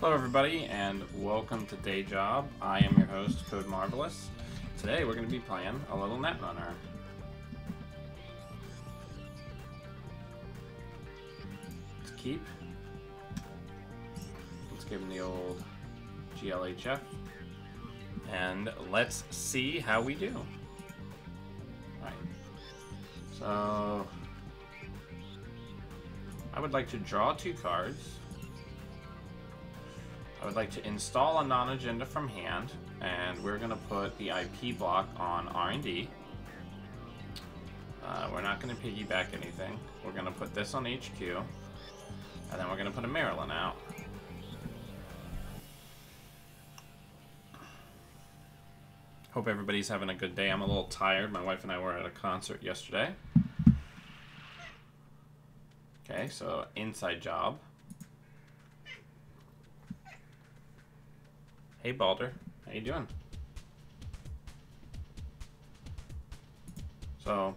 Hello everybody and welcome to Day Job. I am your host, Code Marvelous. Today we're going to be playing a little Netrunner. Let's keep. Let's give him the old GLHF. And let's see how we do. Alright. So I would like to draw 2 cards. I would like to install a non-agenda from hand, and we're going to put the IP block on R&D. We're not going to piggyback anything. We're going to put this on HQ, and then we're going to put a Maryland out. Hope everybody's having a good day. I'm a little tired. My wife and I were at a concert yesterday. Okay, so inside job. Hey Balder, how you doing? So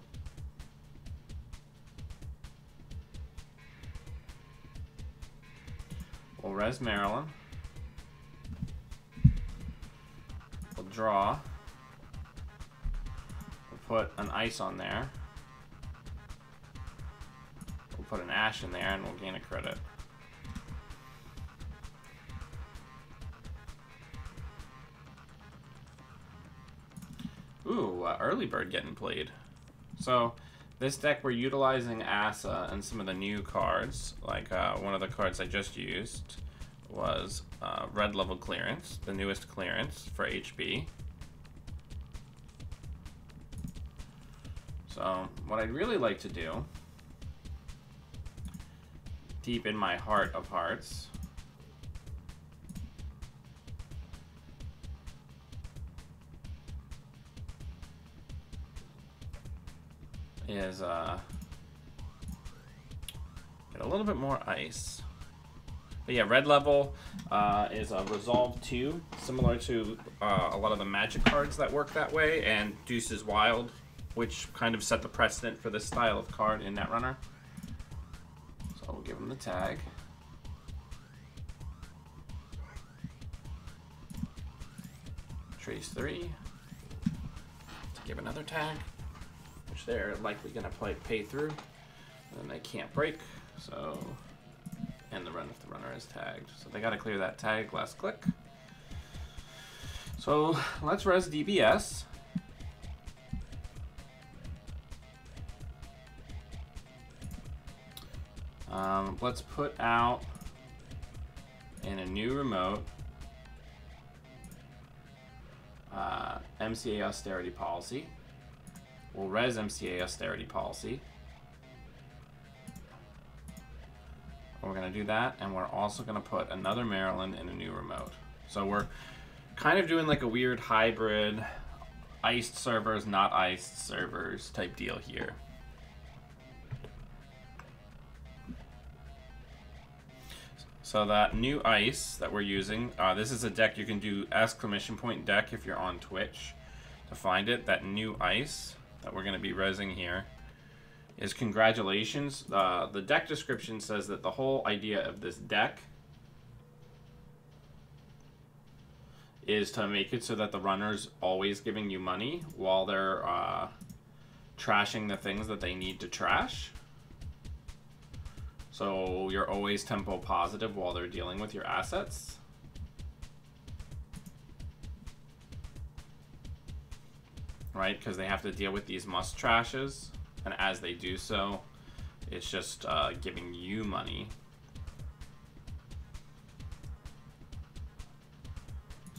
we'll res Maryland. We'll draw. We'll put an ice on there. We'll put an ash in there and we'll gain a credit. Ooh, early bird getting played. So this deck we're utilizing Asa and some of the new cards. Like one of the cards I just used was red level clearance, the newest clearance for HB. So what I'd really like to do, deep in my heart of hearts, is get a little bit more ice. But yeah, red level is a Resolve 2, similar to a lot of the Magic cards that work that way, and Deuce is Wild, which kind of set the precedent for this style of card in Netrunner. So we'll give him the tag. Trace 3. To give another tag, which they're likely going to pay through, and they can't break, so end the run if the runner is tagged. So they got to clear that tag, last click. So let's res DBS. Let's put out in a new remote MCA austerity policy. We'll res MCA austerity policy. We're going to do that, and we're also going to put another Maryland in a new remote. So we're kind of doing like a weird hybrid iced servers, not iced servers type deal here. So that new ice that we're using, this is a deck you can do exclamation point deck if you're on Twitch to find it. That new ice that we're going to be resing here is congratulations. The deck description says that the whole idea of this deck is to make it so that the runner's always giving you money while they're trashing the things that they need to trash. So you're always tempo positive while they're dealing with your assets. Right, because they have to deal with these must trashes, and as they do so, it's just giving you money.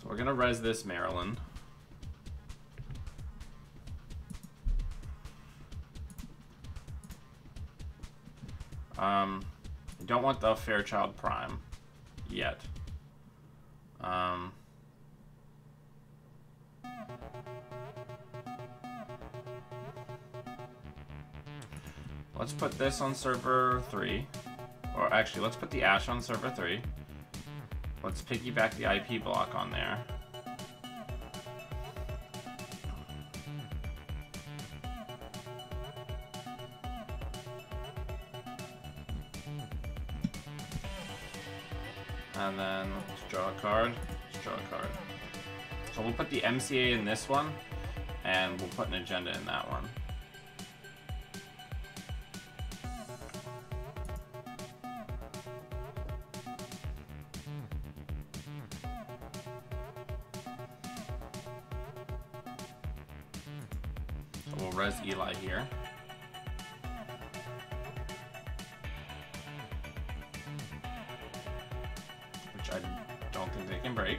So we're gonna res this Maryland. I don't want the Fairchild Prime yet. Let's put this on server 3. Or actually, let's put the Ash on server 3. Let's piggyback the IP block on there. And then let's draw a card. Let's draw a card. So we'll put the MCA in this one, and we'll put an agenda in that one. So we'll res Eli here. Which I don't think they can break.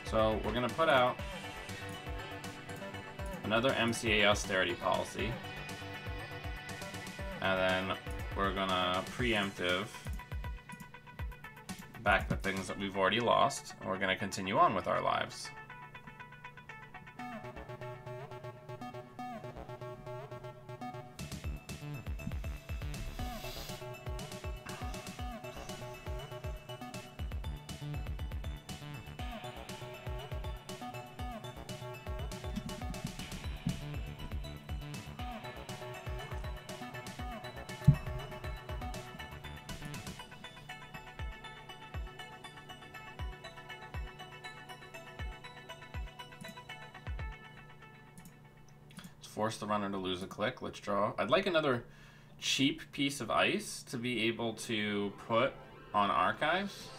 So we're going to put out another MCA austerity policy, and then we're going to preemptive back the things that we've already lost, and we're going to continue on with our lives. Force the runner to lose a click. Let's draw. I'd like another cheap piece of ice to be able to put on archives.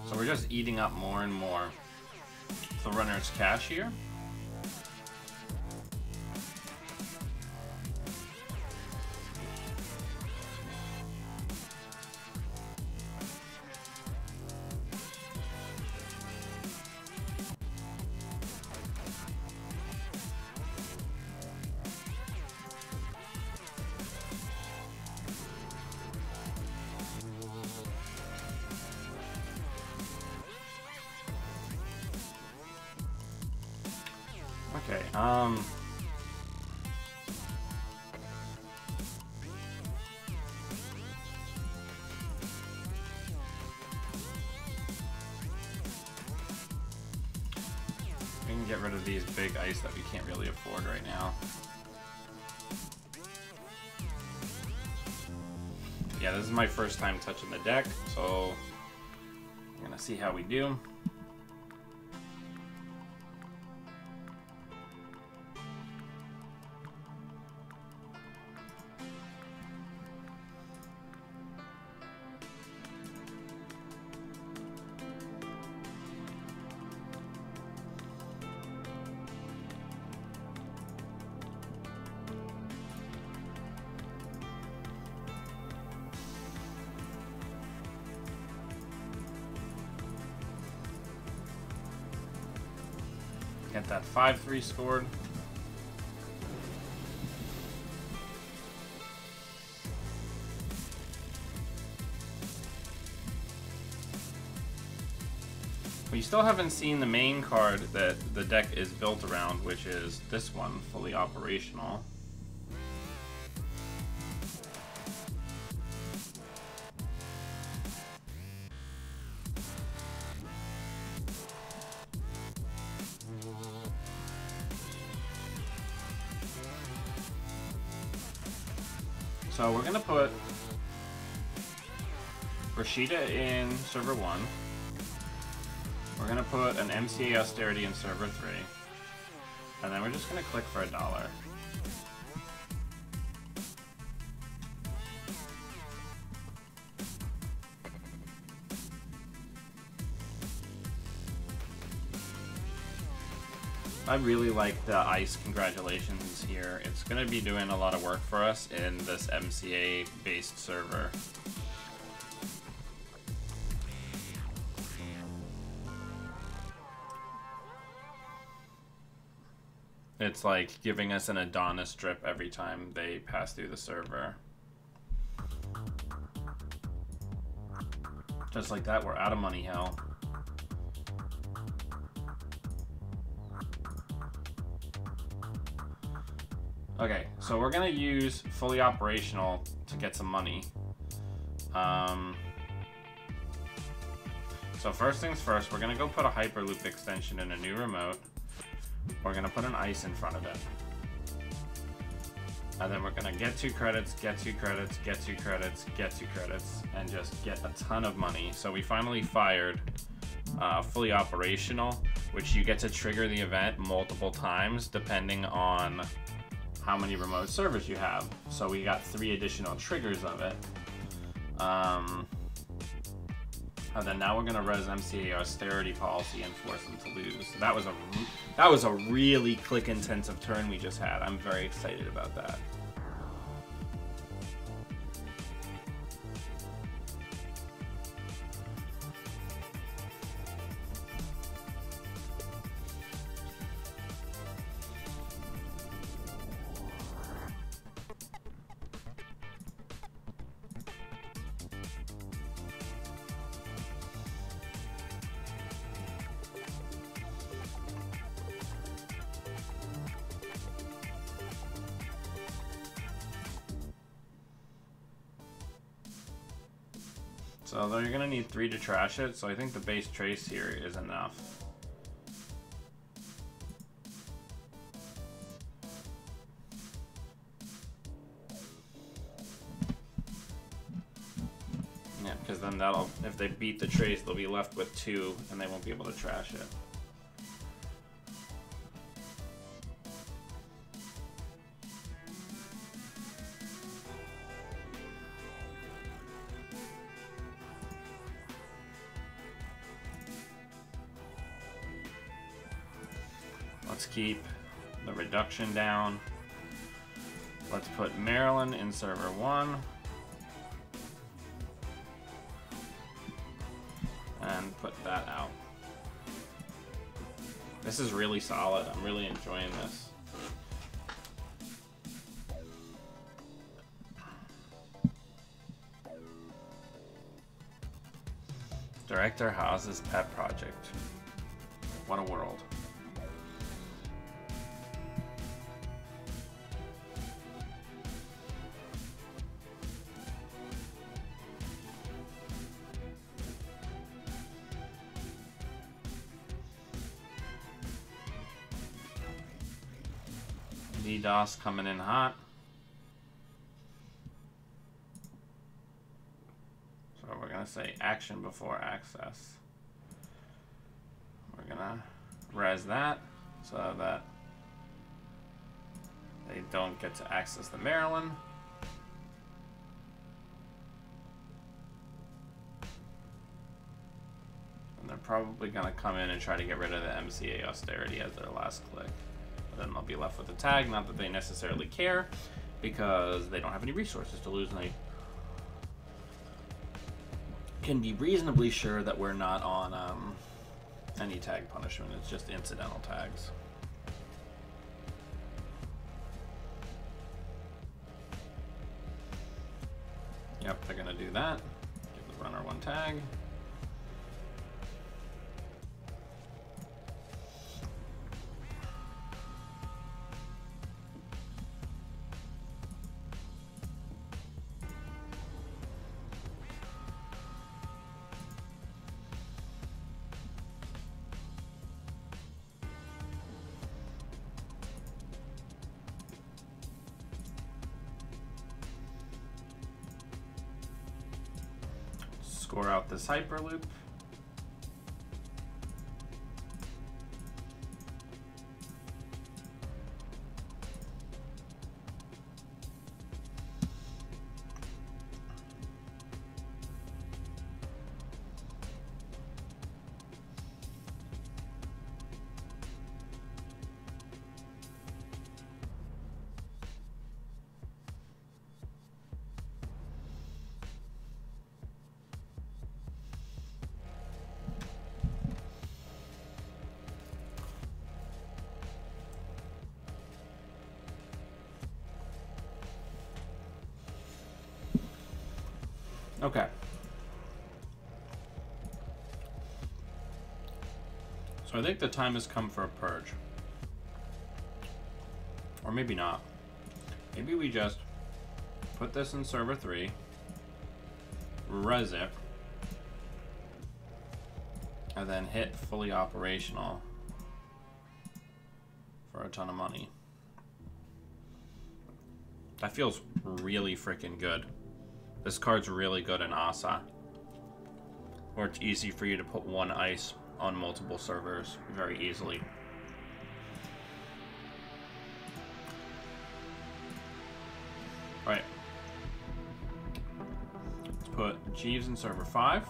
So we're just eating up more and more the runner's cash here. Okay, we can get rid of these big ice that we can't really afford right now. Yeah, this is my first time touching the deck, so I'm gonna see how we do. Get that 5-3 scored. We still haven't seen the main card that the deck is built around, which is this one, fully operational. So we're gonna put Rashida in server 1. We're gonna put an MCA austerity in server 3. And then we're just gonna click for $1. I really like the ice congratulations here. It's going to be doing a lot of work for us in this MCA based server. It's like giving us an Adonis drip every time they pass through the server. Just like that, we're out of money hell. Okay, so we're gonna use fully operational to get some money. So first things first, we're gonna go put a Hyperloop extension in a new remote. We're gonna put an ice in front of it. And then we're gonna get 2 credits, get 2 credits, get 2 credits, get 2 credits, and just get a ton of money. So we finally fired fully operational, which you get to trigger the event multiple times depending on how many remote servers you have. So we got 3 additional triggers of it. And then now we're gonna res MCA austerity policy and force them to lose. So that was a really click intensive turn we just had. I'm very excited about that. So though you're gonna need 3 to trash it, so I think the base trace here is enough. Yeah, because then that'll, if they beat the trace, they'll be left with 2 and they won't be able to trash it. Let's keep the reduction down. Let's put Maryland in server 1. And put that out. This is really solid. I'm really enjoying this. Director House's pet project. What a world. DDoS coming in hot. So we're gonna say action before access. We're gonna res that so that they don't get to access the Maryland. And they're probably gonna come in and try to get rid of the MCA austerity as their last click. Then they'll be left with a tag, not that they necessarily care, because they don't have any resources to lose, and they can be reasonably sure that we're not on any tag punishment. It's just incidental tags. Yep, they're gonna do that. Give the runner 1 tag. Score out this Hyperloop. Okay. So I think the time has come for a purge. Or maybe not. Maybe we just put this in server 3, res it, and then hit fully operational for a ton of money. That feels really freaking good. This card's really good in Asa, where it's easy for you to put one ice on multiple servers very easily. All right. Let's put Jeeves in server 5.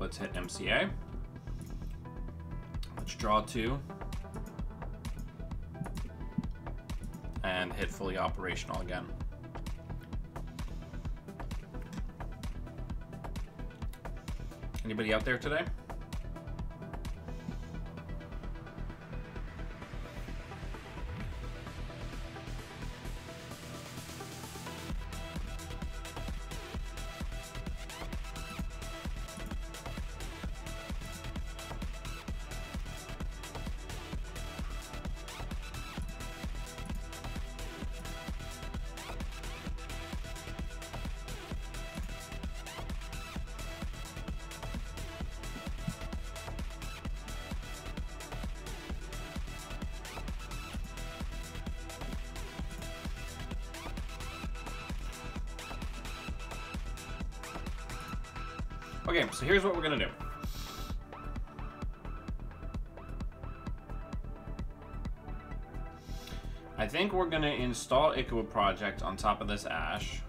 Let's hit MCA. Let's draw 2. And hit fully operational again. Anybody out there today? Okay, so here's what we're gonna do. I think we're gonna install Ikawa Project on top of this Ash.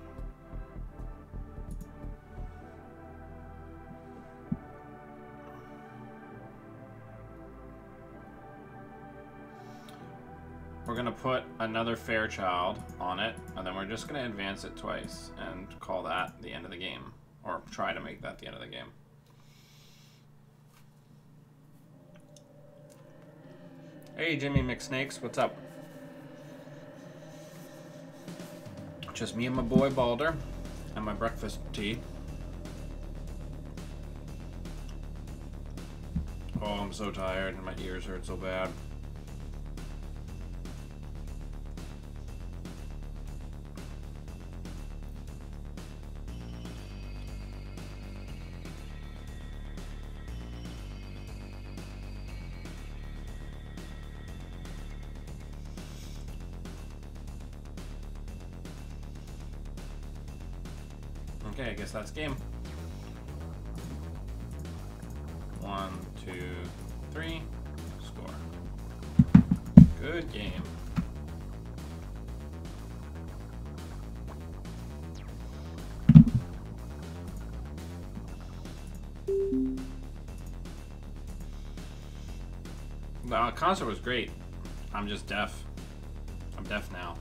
We're gonna put another Fairchild on it, and then we're just gonna advance it twice and call that the end of the game. Or try to make that the end of the game. Hey, Jimmy McSnakes, what's up? Just me and my boy Balder, and my breakfast tea. Oh, I'm so tired, and my ears hurt so bad. Okay, I guess that's game. 1, 2, 3, score. Good game. The concert was great. I'm just deaf. I'm deaf now.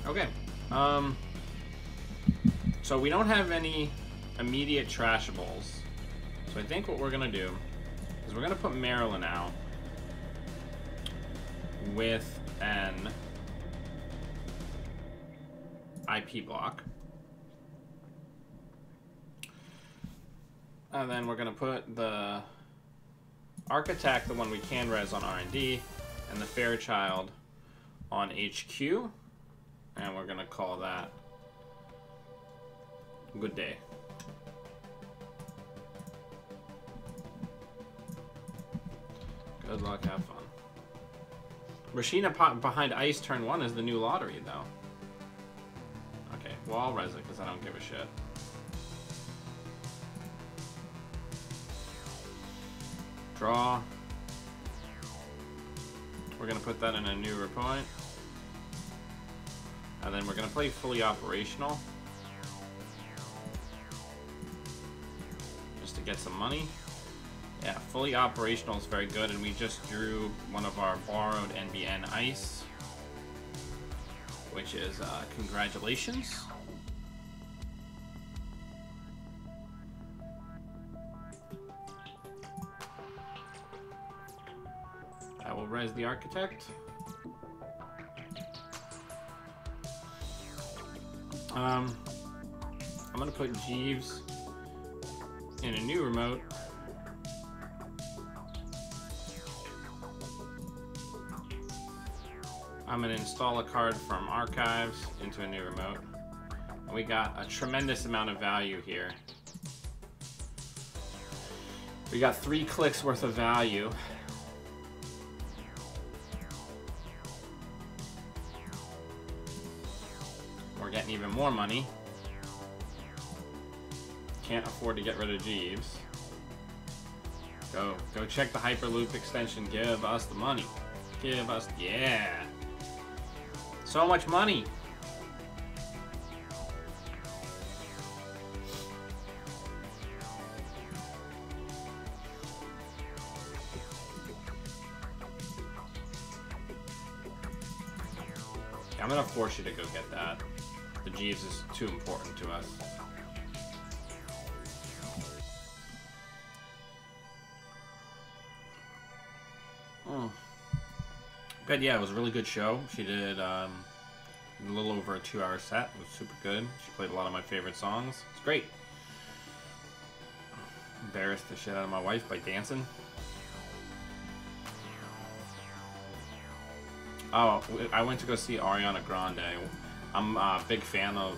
Okay, so we don't have any immediate trashables. So I think what we're gonna do is we're gonna put Marilyn out with an IP block. And then we're gonna put the Architect, the one we can res on R&D, and the Fairchild on HQ. And we're gonna call that good day. Good luck, have fun. Rashina behind ice turn 1 is the new lottery, though. Okay, well, I'll res it because I don't give a shit. Draw. We're gonna put that in a new point. And then we're going to play fully operational. Just to get some money. Yeah, fully operational is very good. And we just drew one of our borrowed NBN ice. Which is, congratulations. I will res the Architect. I'm gonna put Jeeves in a new remote. I'm gonna install a card from archives into a new remote. And we got a tremendous amount of value here. We got 3 clicks worth of value. We're getting even more money. Can't afford to get rid of Jeeves. Go check the Hyperloop extension. Give us the money. Give us, yeah. So much money. I'm gonna force you to go get that. The Jeeves is too important to us. But yeah, it was a really good show. She did a little over a 2-hour set. It was super good. She played a lot of my favorite songs. It's great. Embarrassed the shit out of my wife by dancing. Oh, I went to go see Ariana Grande. I'm a big fan of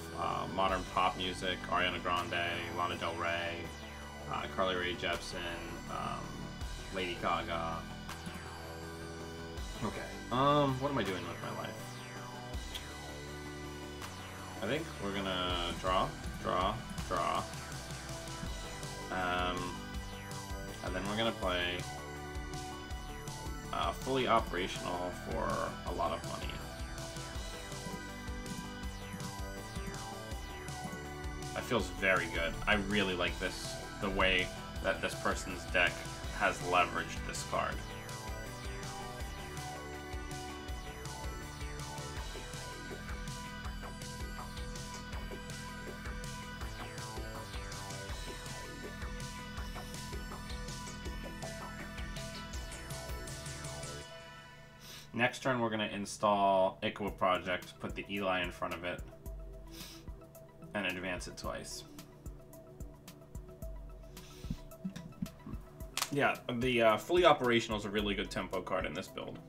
modern pop music. Ariana Grande, Lana Del Rey, Carly Rae Jepsen, Lady Gaga. Okay. What am I doing with my life? I think we're gonna draw. And then we're gonna play fully operational for a lot of money. That feels very good. I really like this, the way that this person's deck has leveraged this card. Next turn, we're going to install Iqua Project, put the Eli in front of it, and advance it twice. Yeah, the fully operational is a really good tempo card in this build.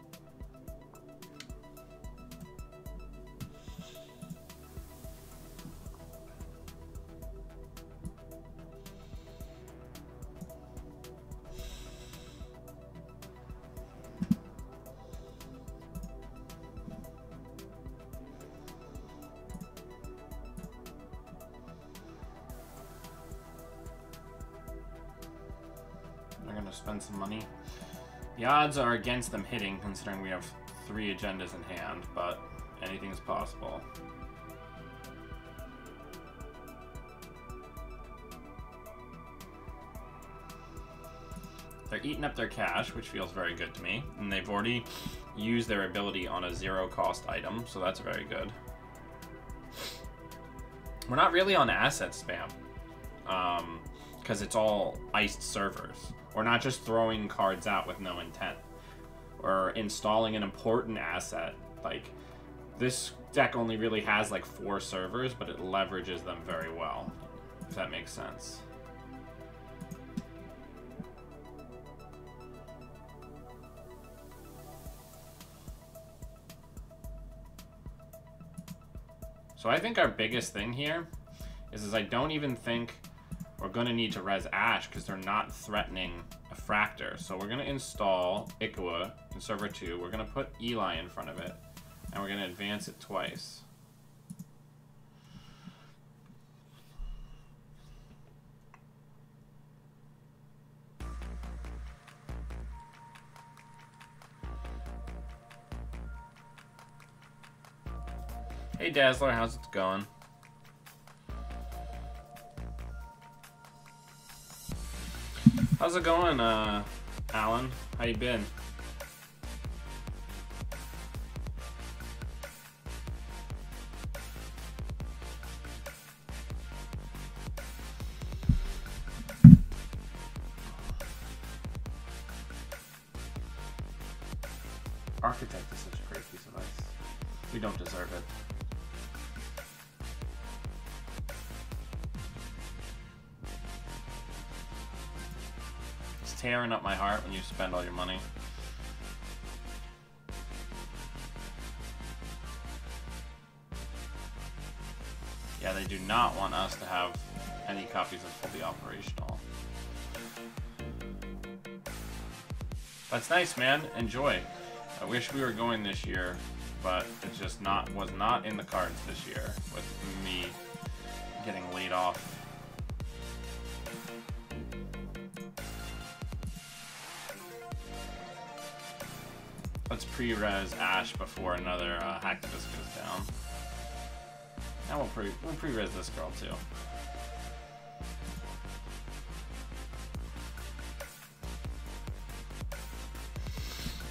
Spend some money. The odds are against them hitting, considering we have 3 agendas in hand, but anything's possible. They're eating up their cash, which feels very good to me, and they've already used their ability on a 0-cost item, so that's very good. We're not really on asset spam, because it's all iced servers. We're not just throwing cards out with no intent. We're installing an important asset. Like, this deck only really has like 4 servers, but it leverages them very well, if that makes sense. So I think our biggest thing here is I don't even think we're going to need to res Ash because they're not threatening a Fractor. So we're going to install Iqua in server 2. We're going to put Eli in front of it. And we're going to advance it twice. Hey Dazzler, how's it going? How's it going, Alan? How you been? Architect is such a great piece of ice. We don't deserve it. tearing up my heart when you spend all your money. Yeah, they do not want us to have any copies of Fully Operational. That's nice, man. Enjoy. I wish we were going this year, but it just was not in the cards this year with me getting laid off. Let's pre-res Ash before another hacktivist goes down. And we'll pre-res this girl too.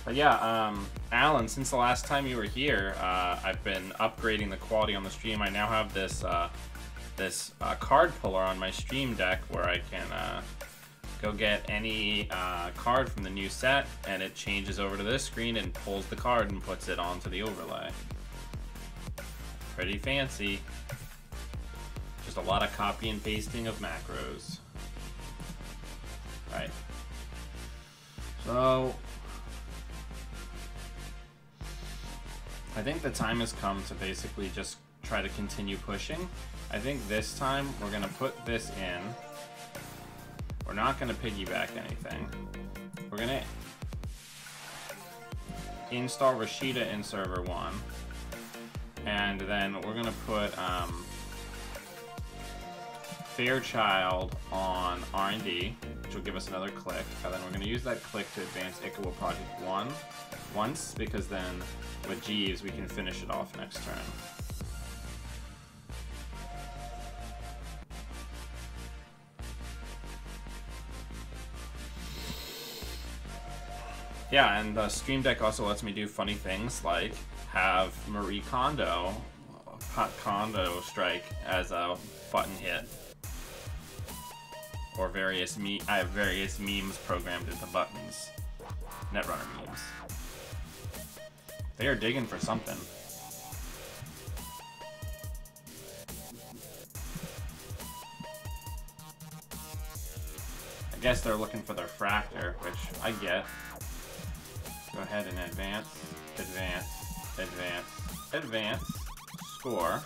But yeah, Alan, since the last time you were here, I've been upgrading the quality on the stream. I now have this card puller on my stream deck where I can go get any card from the new set, and it changes over to this screen and pulls the card and puts it onto the overlay. Pretty fancy. Just a lot of copy and pasting of macros. Right. So I think the time has come to basically just try to continue pushing. I think this time we're gonna put this in. We're not gonna piggyback anything. We're gonna install Rashida in server 1. And then we're gonna put Fairchild on R&D, which will give us another click. And then we're gonna use that click to advance Ikawa Project 1 once, because then with Jeeves we can finish it off next turn. Yeah, and the Stream Deck also lets me do funny things like have Marie Kondo strike as a button hit, or I have various memes programmed into buttons, Netrunner memes. They are digging for something. I guess they're looking for their Fractor, which I get. Go ahead and advance, advance, advance, advance, score.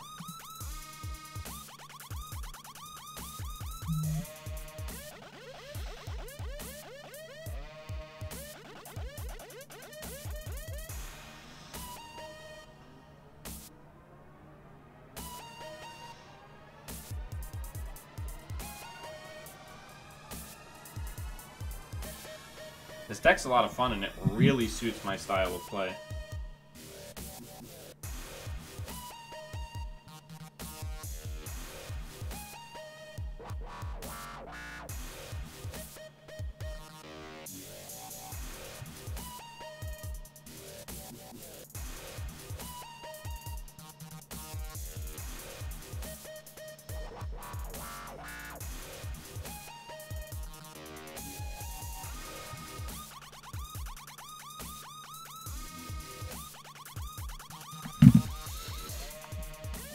This deck's a lot of fun, and it really suits my style of play.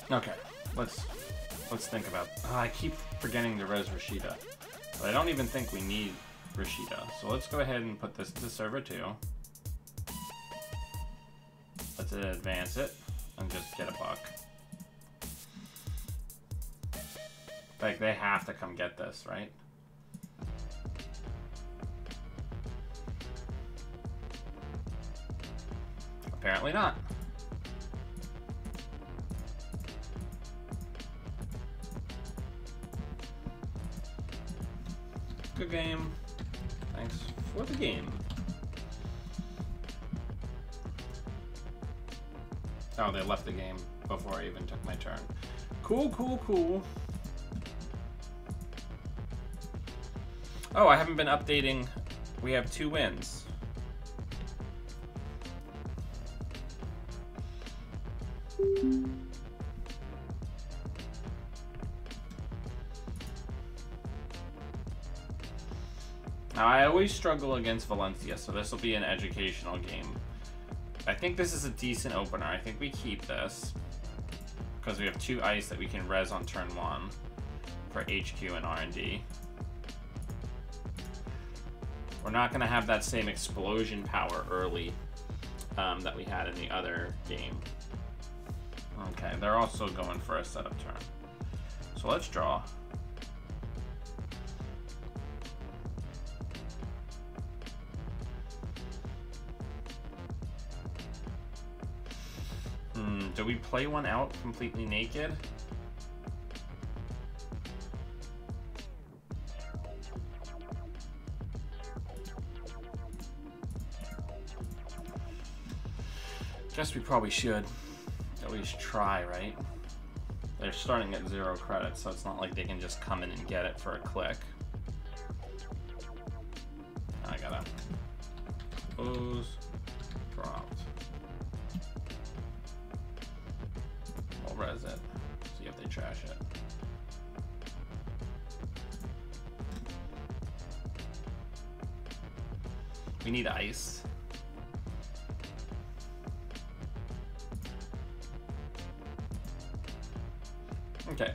Okay, let's think about. I keep forgetting to res Rashida, but I don't even think we need Rashida. So let's go ahead and put this to server 2. Let's advance it and just get a buck. Like, they have to come get this, right? Apparently not. Good game. Thanks for the game. Oh, they left the game before I even took my turn. Cool, cool, cool. Oh, I haven't been updating. We have 2 wins. Now, I always struggle against Valencia, so this will be an educational game. I think this is a decent opener. I think we keep this, because we have 2 ice that we can res on turn 1 for HQ and R&D. We're not going to have that same explosion power early that we had in the other game. Okay, they're also going for a setup turn. So let's draw. Do we play one out completely naked? Guess we probably should at least try, right? They're starting at 0 credits, so it's not like they can just come in and get it for a click. I gotta close, dropped. We'll res it, see if they trash it. We need ice. Okay,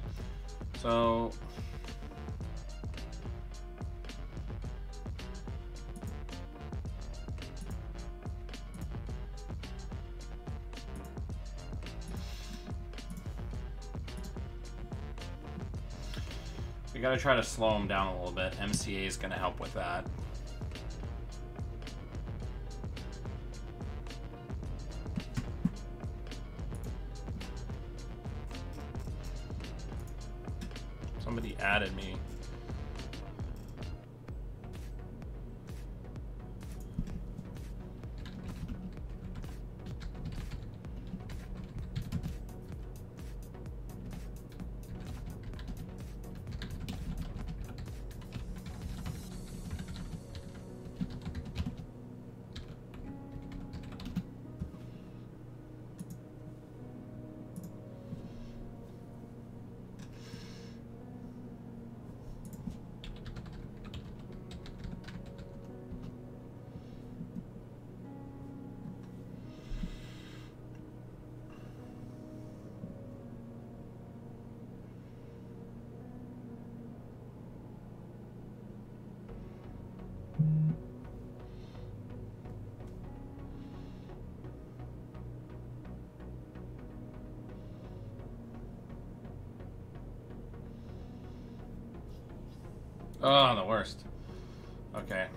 so we gotta try to slow them down a little bit. MCA is gonna help with that. Somebody added me. Oh, the worst. Okay.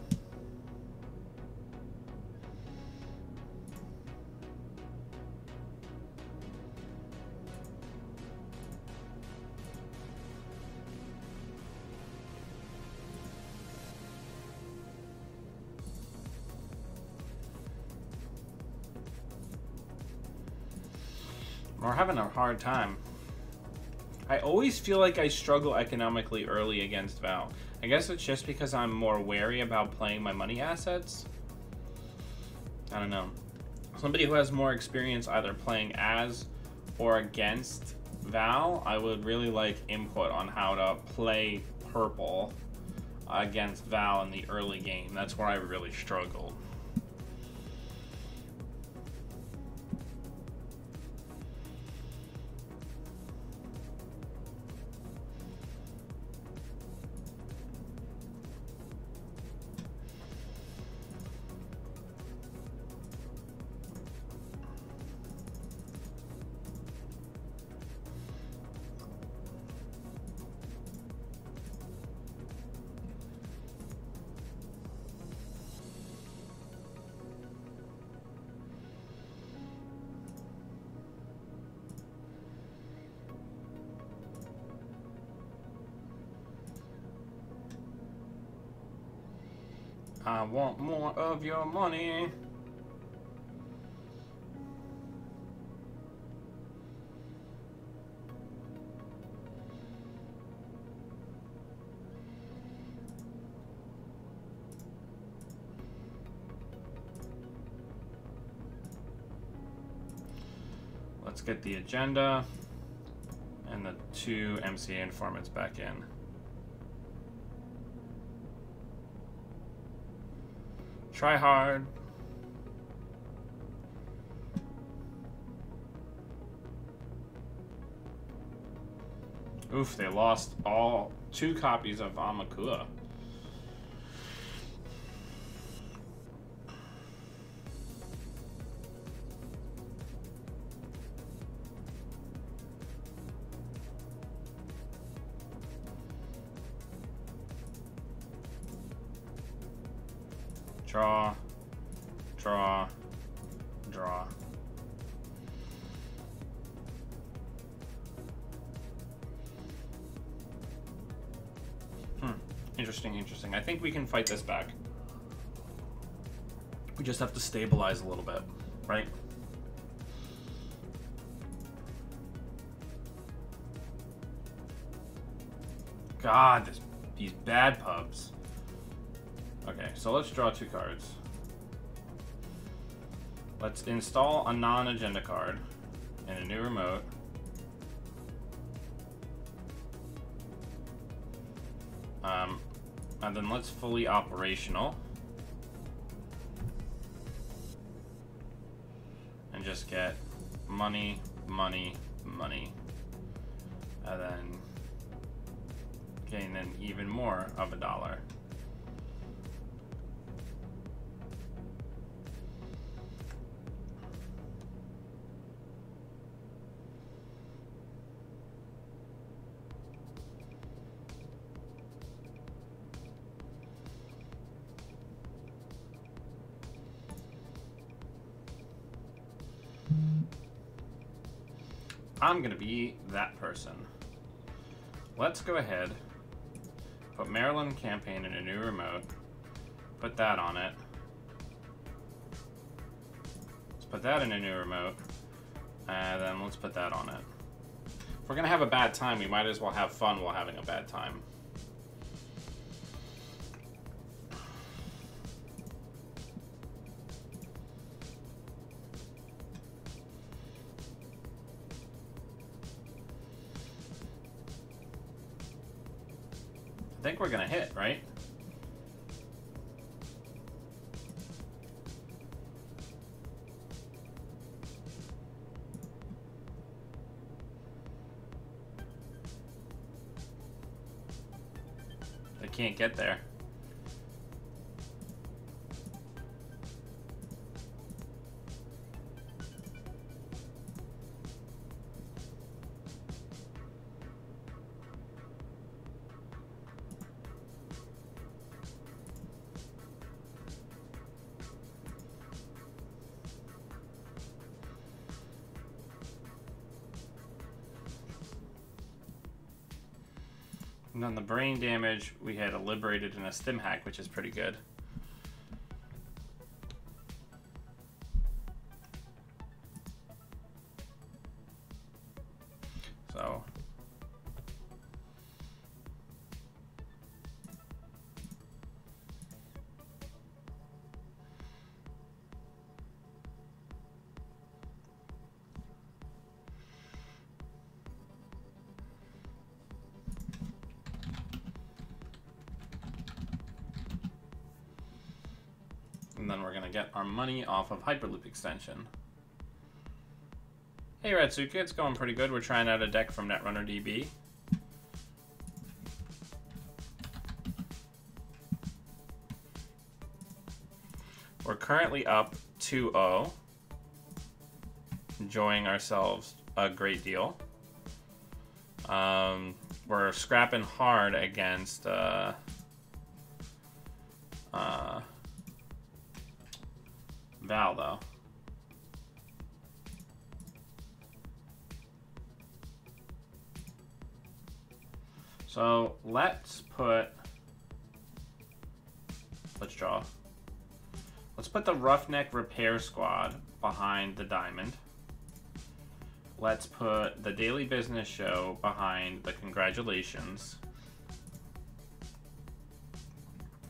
We're having a hard time. I always feel like I struggle economically early against Val. I guess it's just because I'm more wary about playing my money assets. I don't know. Somebody who has more experience either playing as or against Val, I would really like input on how to play purple against Val in the early game. That's where I really struggled. I want more of your money. Let's get the agenda and the 2 MCA informants back in. Try hard. Oof, they lost all 2 copies of Amakua. Draw. Draw. Draw. Interesting, interesting. I think we can fight this back. We just have to stabilize a little bit, right? God, these bad pubs. Okay, so let's draw 2 cards. Let's install a non-agenda card in a new remote. And then let's fully operational. And just get money, money, money. And then gain an even more of $1. I'm gonna be that person. Let's go ahead, put Maryland campaign in a new remote, put that on it. Let's put that in a new remote, and then let's put that on it. If we're gonna have a bad time, we might as well have fun while having a bad time. I think we're gonna hit, right? They can't get there. And then the brain damage, we had liberated in a stim hack, which is pretty good. So. And then we're going to get our money off of Hyperloop extension. Hey Retsuka, it's going pretty good. We're trying out a deck from Netrunner DB. We're currently up 2-0. Enjoying ourselves a great deal. We're scrapping hard against Val, though. So let's draw. Let's put the Roughneck Repair Squad behind the Diamond. Let's put the Daily Business Show behind the Congratulations.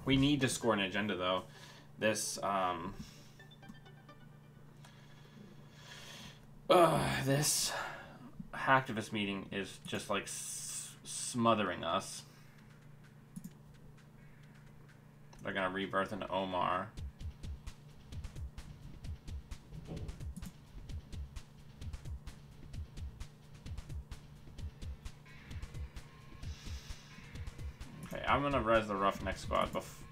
We need to score an agenda, though. This this hacktivist meeting is just like smothering us. They're gonna rebirth into Omar. Okay, I'm gonna res the Roughneck Squad before.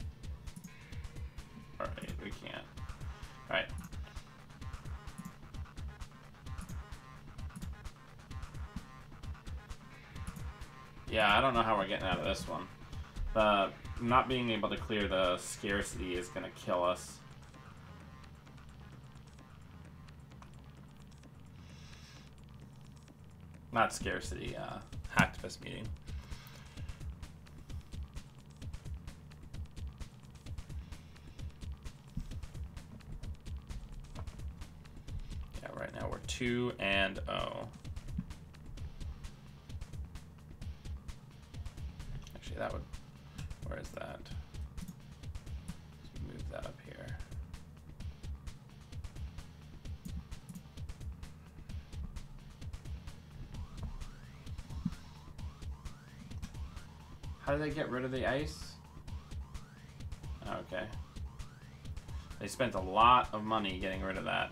Alright, we can't. Alright. Yeah, I don't know how we're getting out of this one. The not being able to clear the scarcity is going to kill us. Not scarcity, hacktivist meeting. Yeah, right now we're 2 and 0. Actually, that would... Where is that? Let's move that up here. How do they get rid of the ice? Okay. They spent a lot of money getting rid of that.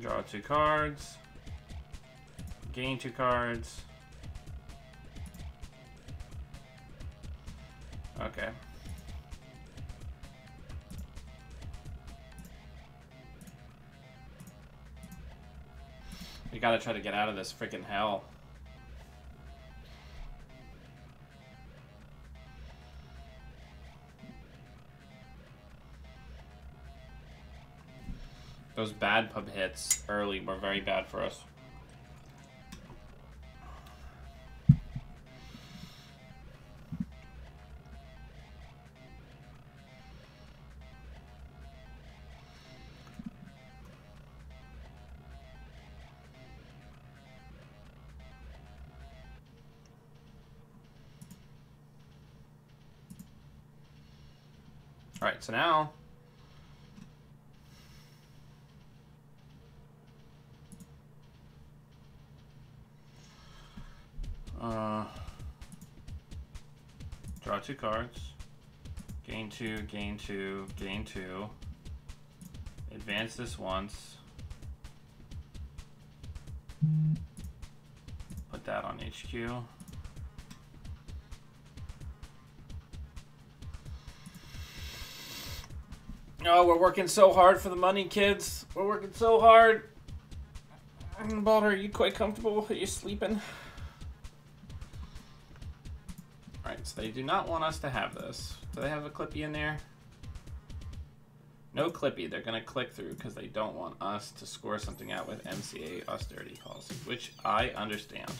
Draw 2 cards. Gain 2 cards. Okay. We gotta try to get out of this freaking hell. Those bad pub hits early were very bad for us. All right, so now draw 2 cards, gain 2, gain 2, gain 2, advance this once, put that on HQ. Oh, we're working so hard for the money, kids. We're working so hard. Balder, are you quite comfortable? Are you sleeping? Alright, so they do not want us to have this. Do they have a Clippy in there? No Clippy. They're going to click through because they don't want us to score something out with MCA austerity policy, which I understand.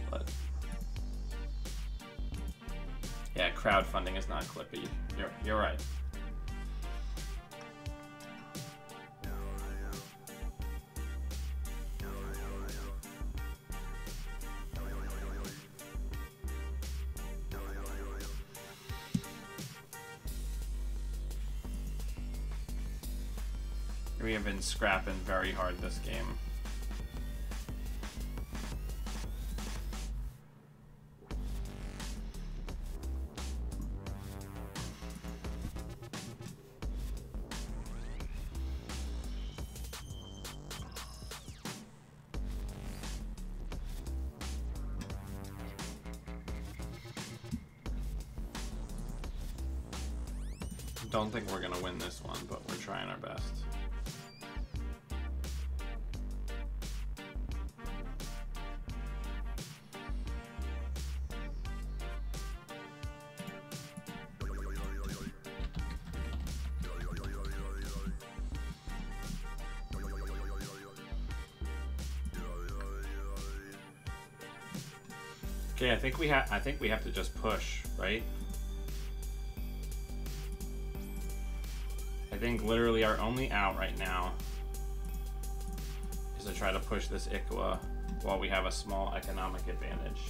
But yeah, crowdfunding is not Clippy. You're right. We have been scrapping very hard this game. Don't think we're gonna win this one, but we're trying our best. Okay, I think we have to just push, right? I think literally our only out right now is to try to push this Ikwa while we have a small economic advantage.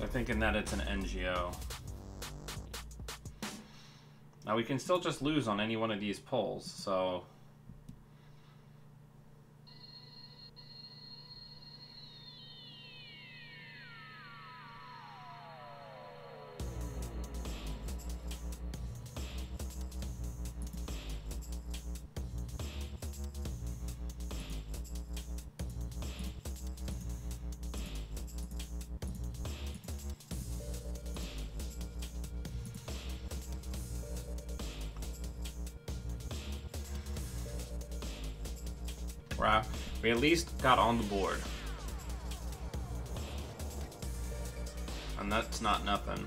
They're thinking that it's an NGO. Now we can still just lose on any one of these pulls, so... Wow, we at least got on the board. And that's not nothing.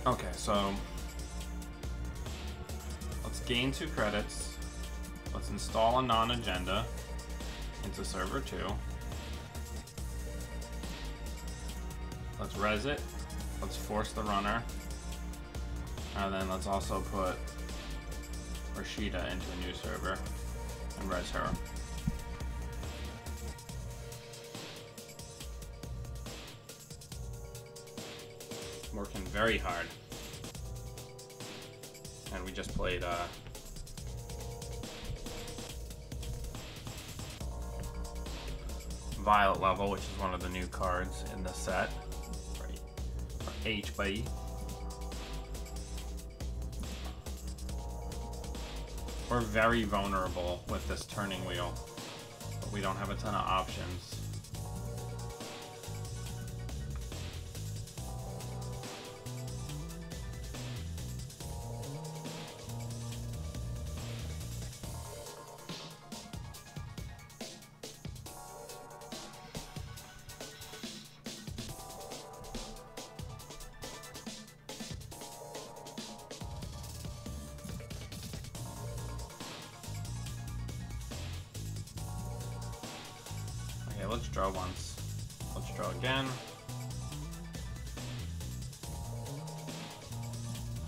Okay, so let's gain 2 credits. Let's install a non-agenda into server 2. Let's res it. Let's force the runner. And then let's also put Rashida into a new server and res her. Working very hard. And we just played Violet level, which is one of the new cards in the set. Right. For HB. We're very vulnerable with this turning wheel, but we don't have a ton of options. Let's draw once. Let's draw again.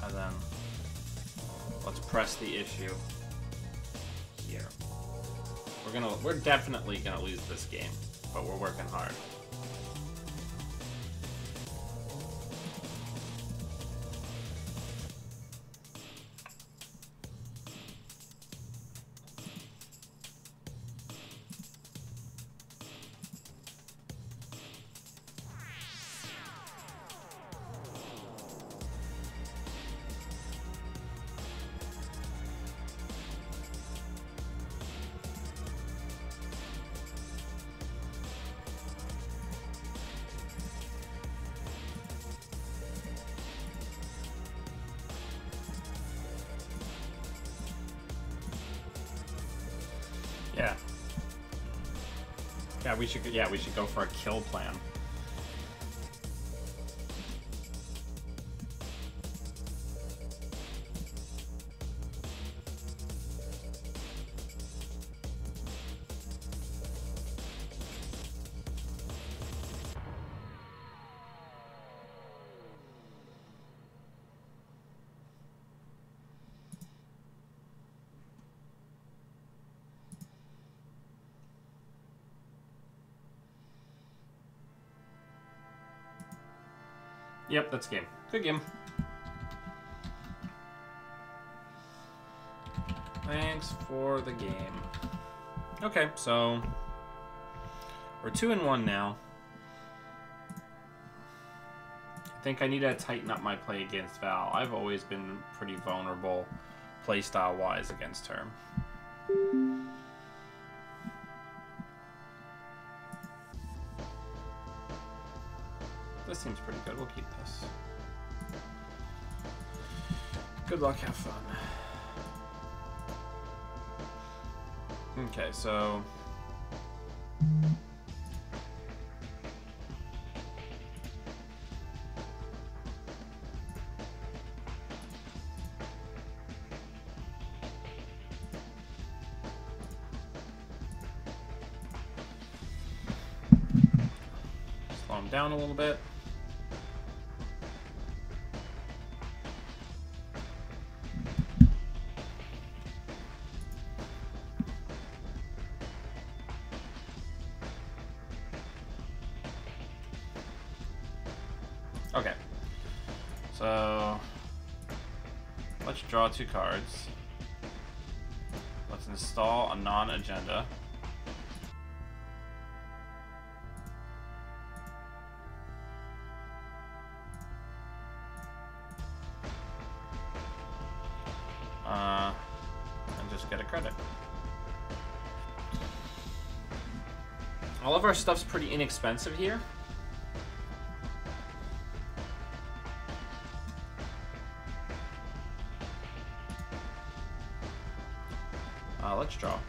And then let's press the issue here. We're definitely gonna lose this game, but we're working hard. Yeah, we should go for a kill plan. Yep, that's game. Good game. Thanks for the game. Okay, so we're 2-1 now. I think I need to tighten up my play against Val. I've always been pretty vulnerable playstyle-wise against her. This seems pretty good. We'll keep this. Good luck, have fun. Okay, so... him down a little bit. Okay, so let's draw 2 cards. Let's install a non-agenda. And just get a credit. All of our stuff's pretty inexpensive here. Let's draw.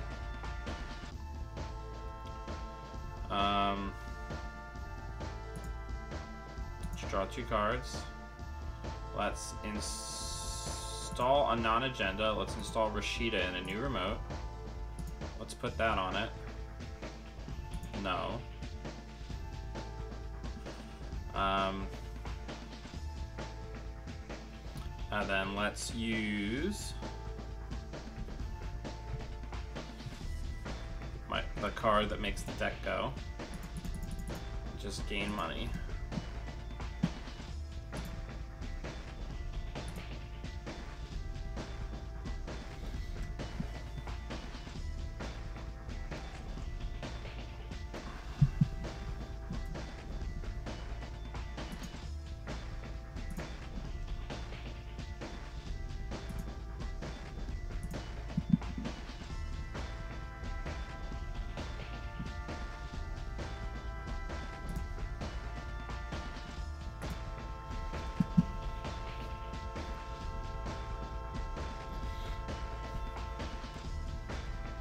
Let's draw 2 cards. Let's install a non-agenda. Let's install Rashida in a new remote. Let's put that on it. No. And then let's use the card that makes the deck go. Just gain money.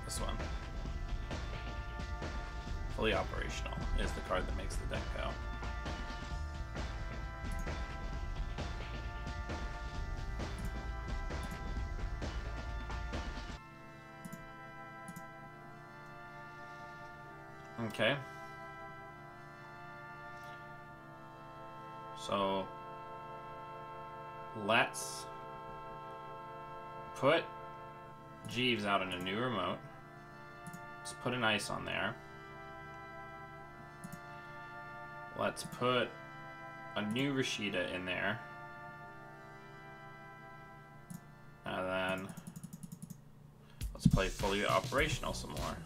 This one. Fully operational is the card that makes the deck go. Okay. So let's put Jeeves out in a new remote. Let's put an ice on there. Let's put a new Rashida in there. And then let's play fully operational some more.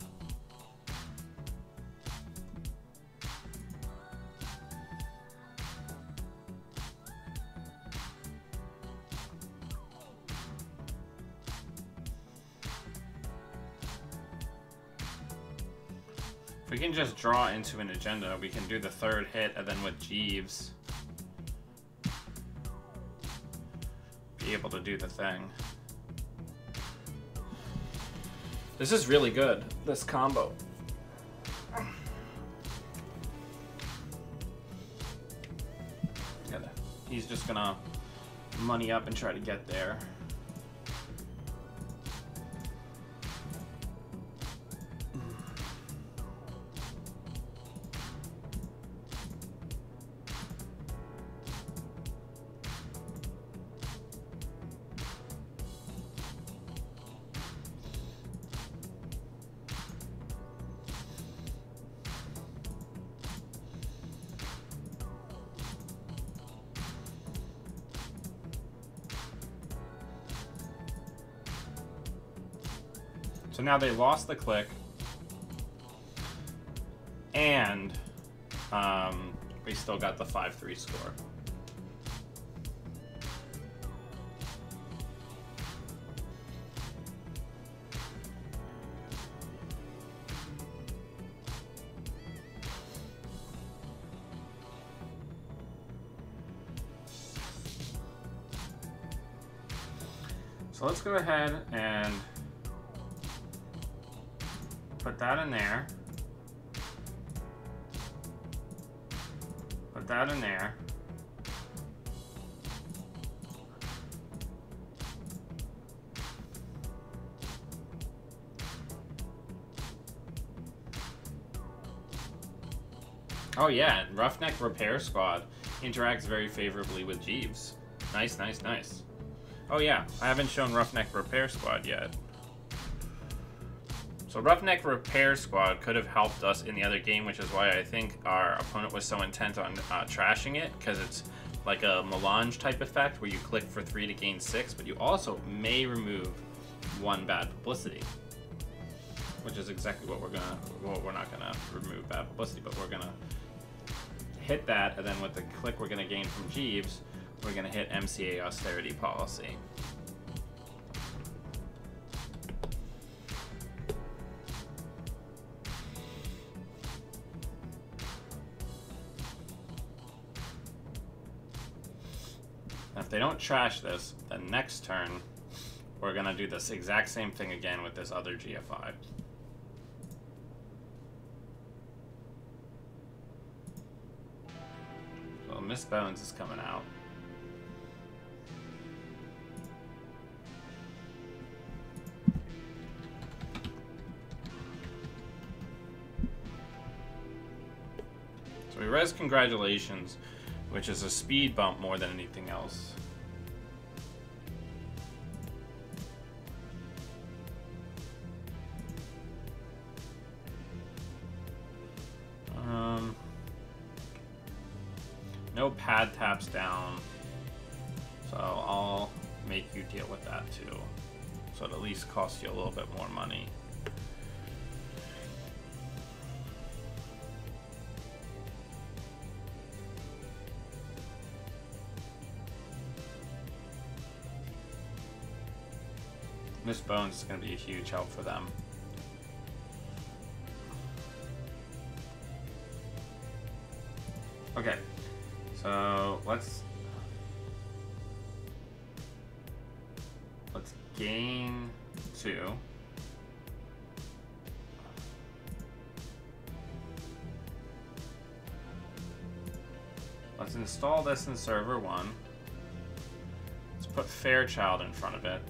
If we can just draw into an agenda, we can do the 3rd hit, and then with Jeeves, be able to do the thing. This is really good, this combo. He's just gonna money up and try to get there. So now they lost the click, and we still got the 5-3 score. So let's go ahead and put that in there. Put that in there. Oh yeah, Roughneck Repair Squad interacts very favorably with Jeeves. Nice, nice, nice. Oh yeah, I haven't shown Roughneck Repair Squad yet. So Roughneck Repair Squad could have helped us in the other game, which is why I think our opponent was so intent on trashing it, because it's like a melange type effect where you click for 3 to gain 6, but you also may remove 1 bad publicity, which is exactly what we're gonna. Well, we're not gonna remove bad publicity, but we're gonna hit that, and then with the click we're gonna gain from Jeeves, we're gonna hit MCA austerity policy. If they don't trash this, the next turn, we're gonna do this exact same thing again with this other GFI. So Miss Bones is coming out. So we res Congratulations, which is a speed bump more than anything else. No pad taps down, so I'll make you deal with that too. So it at least costs you a little bit more money. Miss Bones is going to be a huge help for them. Okay, so let's gain 2. Let's install this in server 1. Let's put Fairchild in front of it.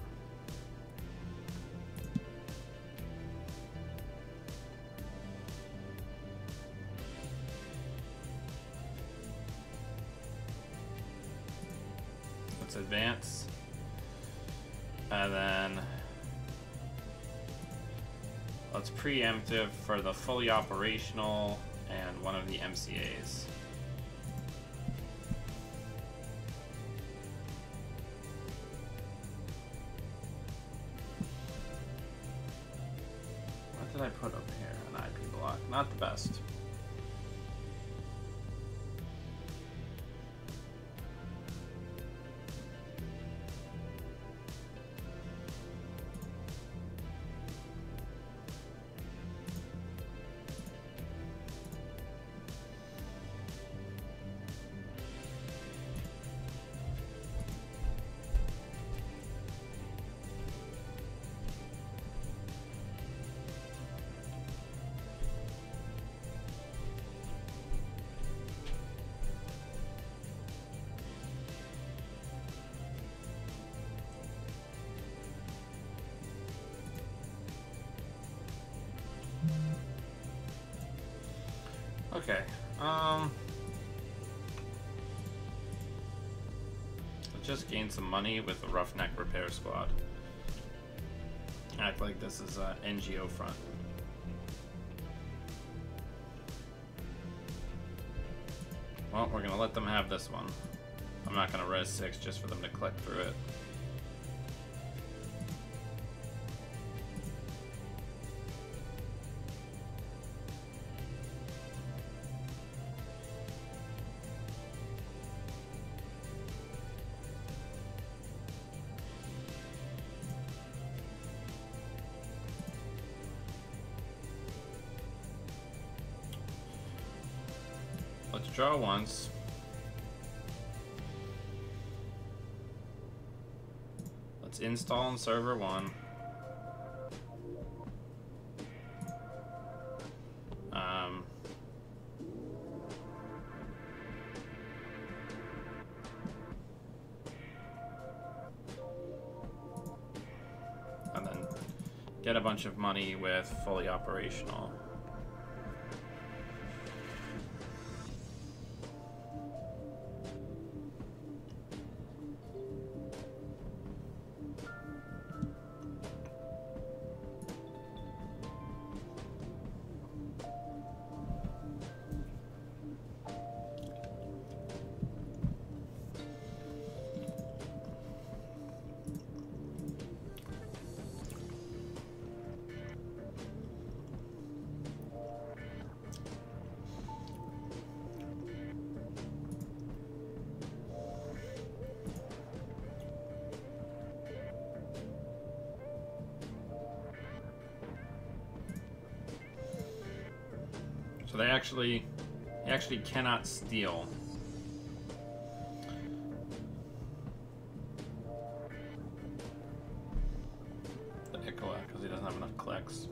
Advance, and then let's preemptive for the fully operational and one of the MCAs. What did I put up here? An IP block, not the best. Okay, let's just gain some money with the Roughneck Repair Squad. Act like this is an NGO front. Well, we're gonna let them have this one. I'm not gonna res 6 just for them to click through it. Let's draw once. Let's install in server 1. And then get a bunch of money with fully operational. So they actually cannot steal. The Ikoa, because he doesn't have enough clicks.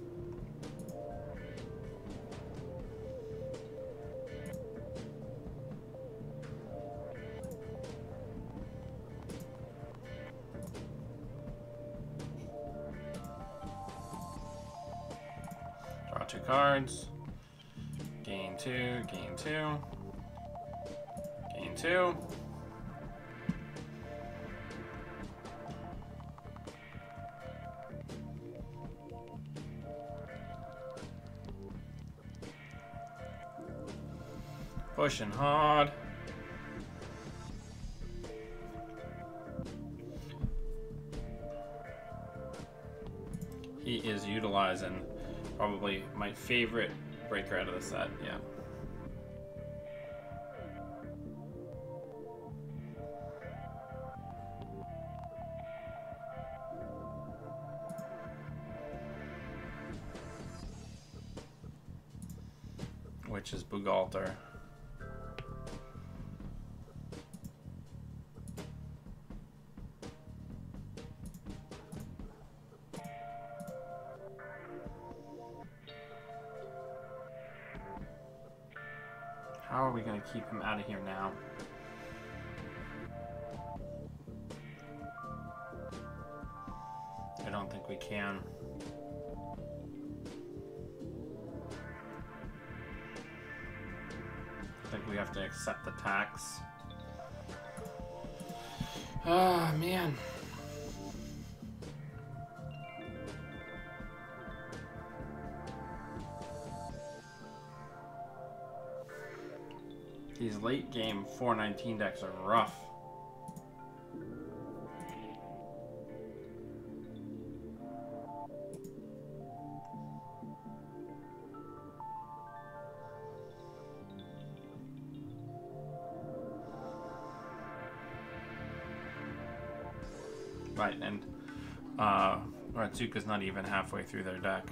Draw 2 cards. Gain 2, gain 2. Gain 2. Pushing hard. He is utilizing probably my favorite breaker out of the set, yeah. Which is Bugalter. How are we going to keep him out of here now? I don't think we can. I think we have to accept the tax. Oh, man. These late game 419 decks are rough. Right, and Ratsuka's not even halfway through their deck.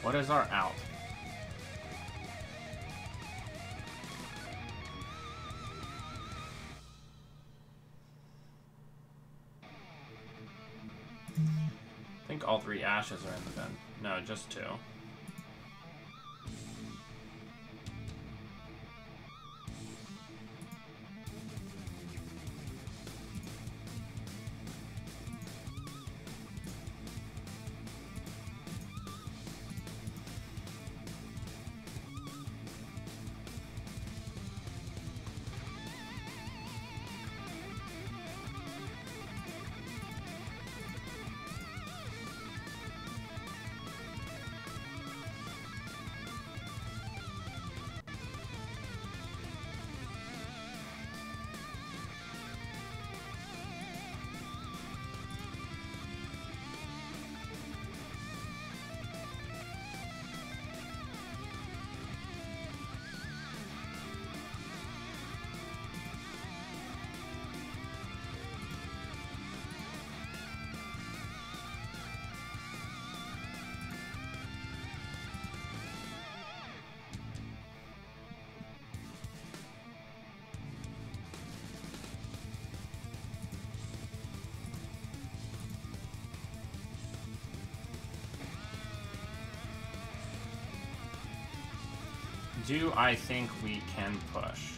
What is our out? I think all 3 ashes are in the bin. No, just 2. Do I think we can push?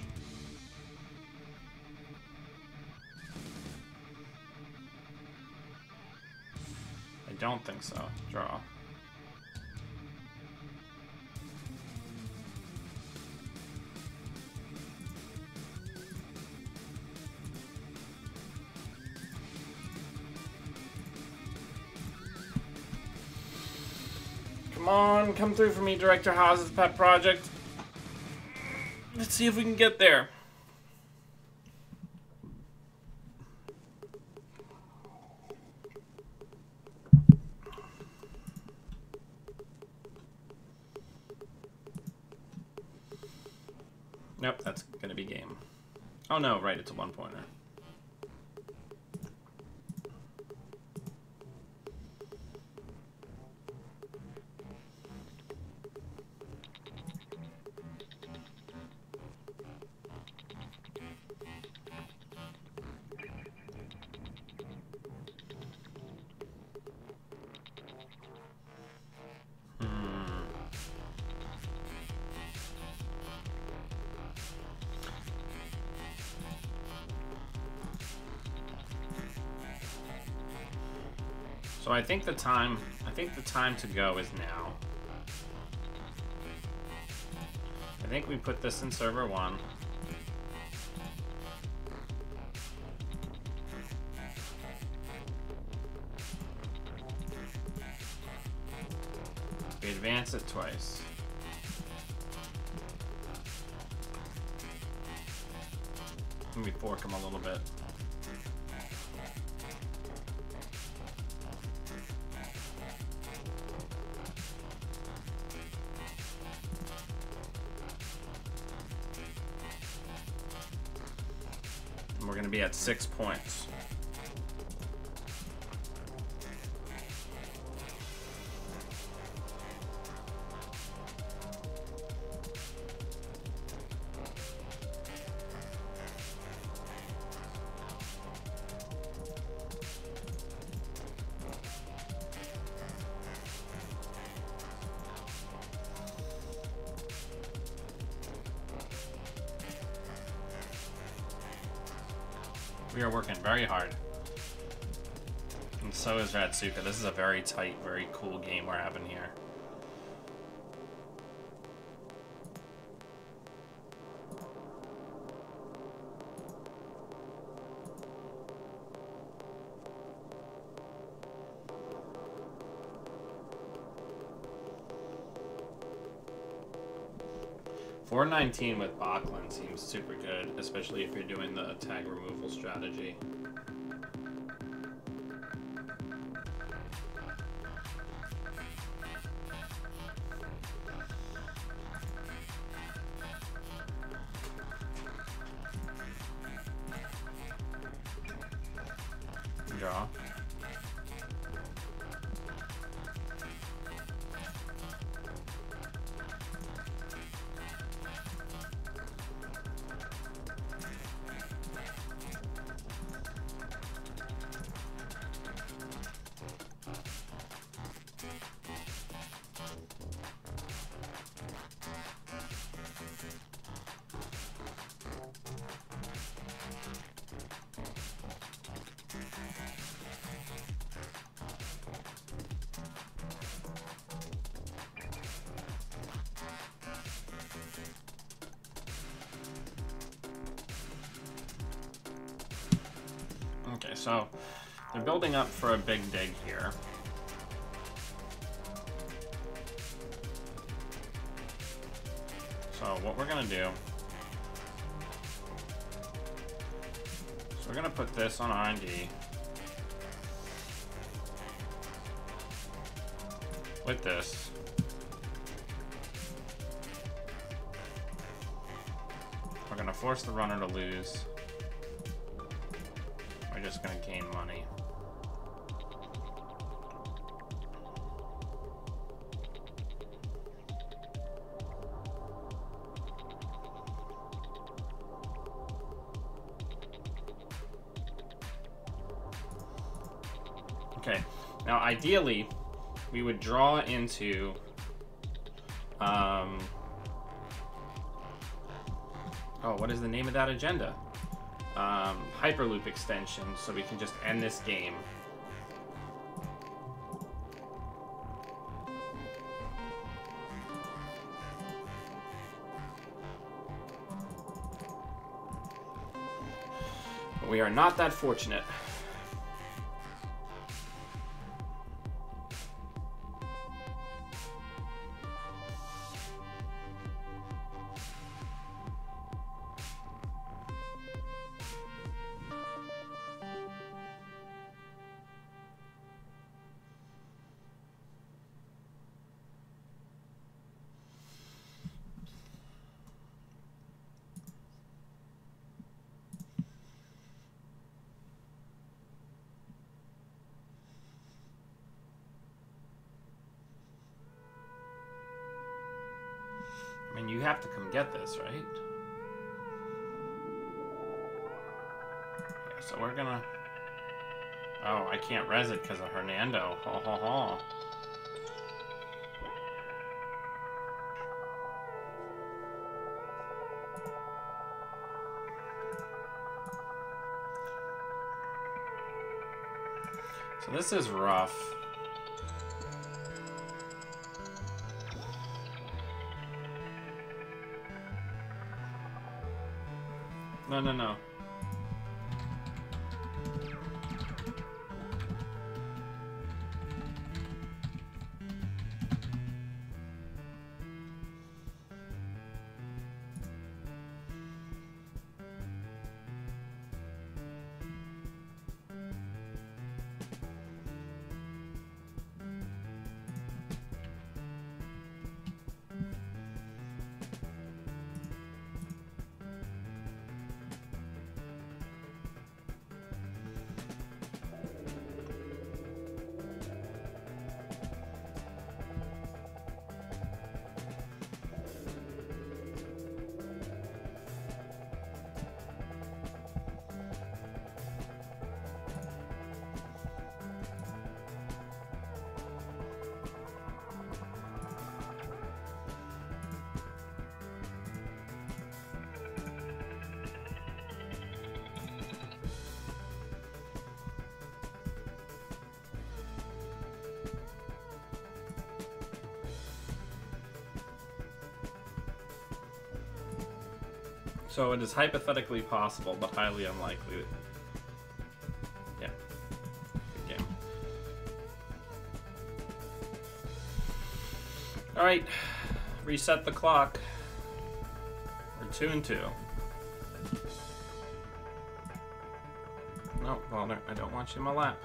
I don't think so. Draw. Come on, come through for me, Director Haas's pet project. Let's see if we can get there. Nope, that's gonna be game. Oh no, right, it's a one-pointer. So I think the time to go is now. I think we put this in server 1. We advance it twice. Let me fork them a little bit. We're going to be at 6 points. We are working very hard. And so is Ratsuka. This is a very tight, very cool game we're having here. $4.19 with Bachlan seems super good, especially if you're doing the tag removal strategy. Draw. Okay, so they're building up for a big dig here. So what we're gonna do, so we're gonna put this on R&D. With this. We're gonna force the runner to lose. We're just gonna gain money. Okay, now ideally, we would draw into oh, what is the name of that agenda? Hyperloop extension, so we can just end this game. But we are not that fortunate. you have to come get this, right? Yeah, so we're gonna... Oh, I can't res it because of Hernando. Ho ho ho. So this is rough. No, no, no. So it is hypothetically possible, but highly unlikely. Yeah. Good game. Alright. Reset the clock. We're 2-2. No, Walter, I don't want you in my lap.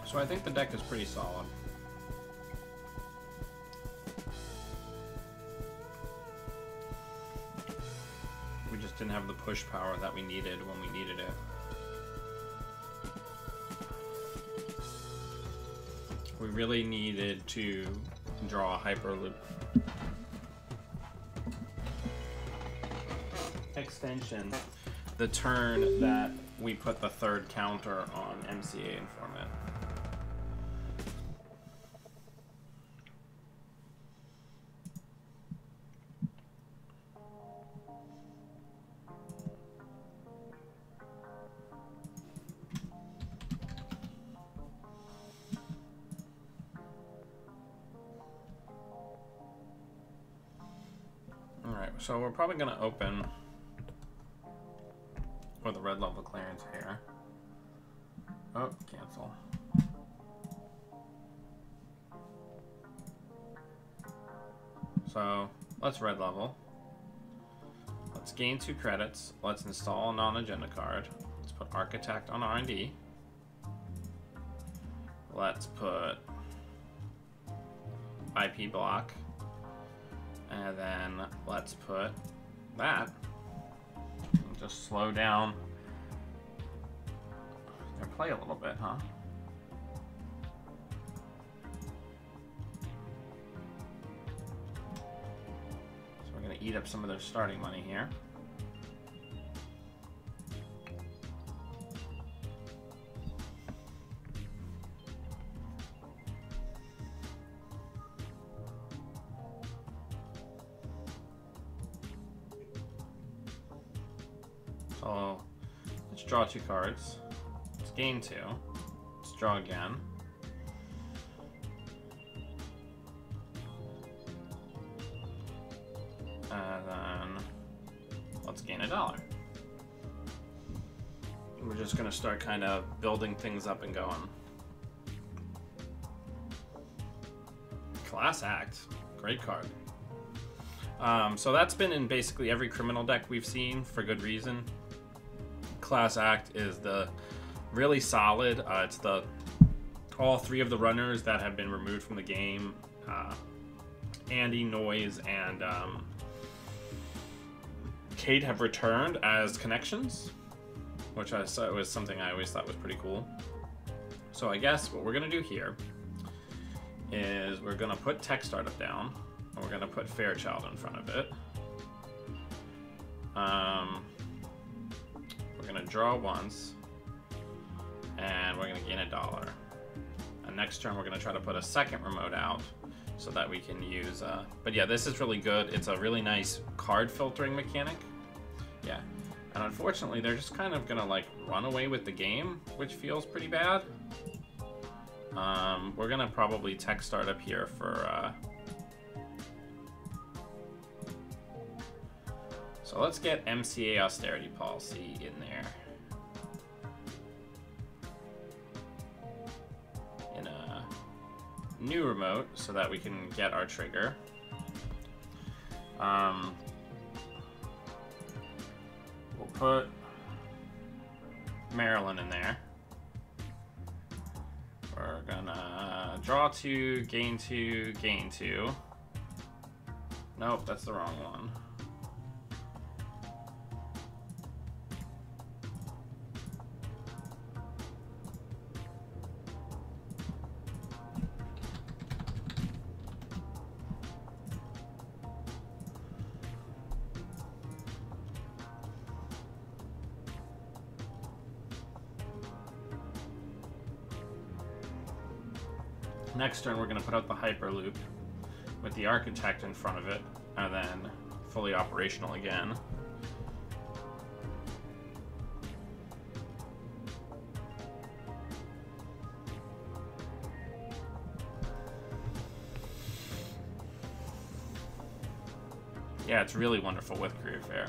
So I think the deck is pretty solid. We just didn't have the push power that we needed when we needed it. We really needed to draw a Hyperloop extension the turn that we put the third counter on MCA Informant. So we're probably going to open with a red level clearance here. Oh, cancel. So let's red level. Let's gain 2 credits. Let's install a non-agenda card. Let's put Architect on R&D. Let's put IP block. And then let's put that. Just slow down their play a little bit, huh? So we're going to eat up some of their starting money here. So let's draw 2 cards. Let's gain 2. Let's draw again. And then let's gain $1. We're just gonna start kind of building things up and going. Class Act, great card. So that's been in basically every criminal deck we've seen for good reason. Class Act is the really solid. It's the all three of the runners that have been removed from the game. Andy, Noise, and Kate have returned as connections, which I saw was something I always thought was pretty cool. So I guess what we're gonna do here is we're gonna put Tech Startup down, and we're gonna put Fairchild in front of it. We're gonna draw once, and we're gonna gain $1. And next turn we're gonna try to put a second remote out so that we can use. But yeah, this is really good. It's a really nice card filtering mechanic. Yeah, and unfortunately they're just kind of gonna like run away with the game, which feels pretty bad. We're gonna probably Tech Startup here for. So let's get MCA Austerity Policy in there. In a new remote so that we can get our trigger. We'll put Maryland in there. We're gonna draw 2, gain 2, gain 2. Nope, that's the wrong one. Next turn, we're going to put out the Hyperloop with the Architect in front of it, and then fully operational again. Yeah, it's really wonderful with Career Fair.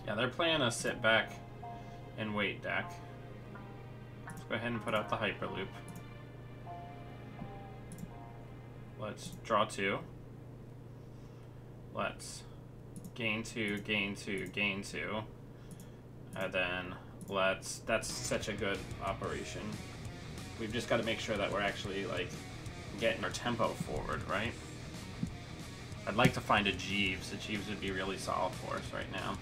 Yeah, they're playing a sit back and wait deck. Let's go ahead and put out the Hyperloop. Let's draw 2. Let's gain 2, gain 2, gain 2. And then that's such a good operation. We've just got to make sure that we're actually like getting our tempo forward, right? I'd like to find a Jeeves. A Jeeves would be really solid for us right now.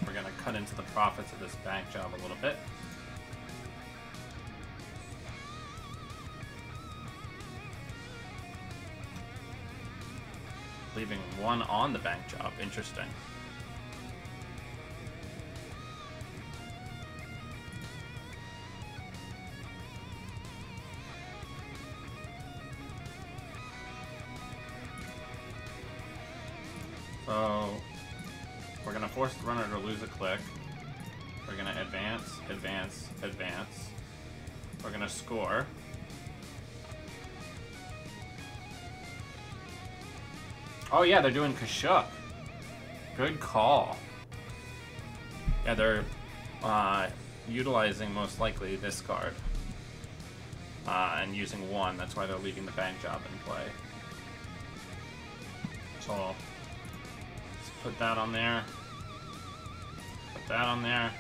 We're going to cut into the profits of this bank job a little bit. Leaving 1 on the bank job. Interesting. So we're going to force the runner to lose a click. We're going to advance, advance, advance. We're going to score. Oh yeah, they're doing Kashuk. Good call. Yeah, they're utilizing most likely this card. And using 1, that's why they're leaving the bank job in play. So let's put that on there. Put that on there.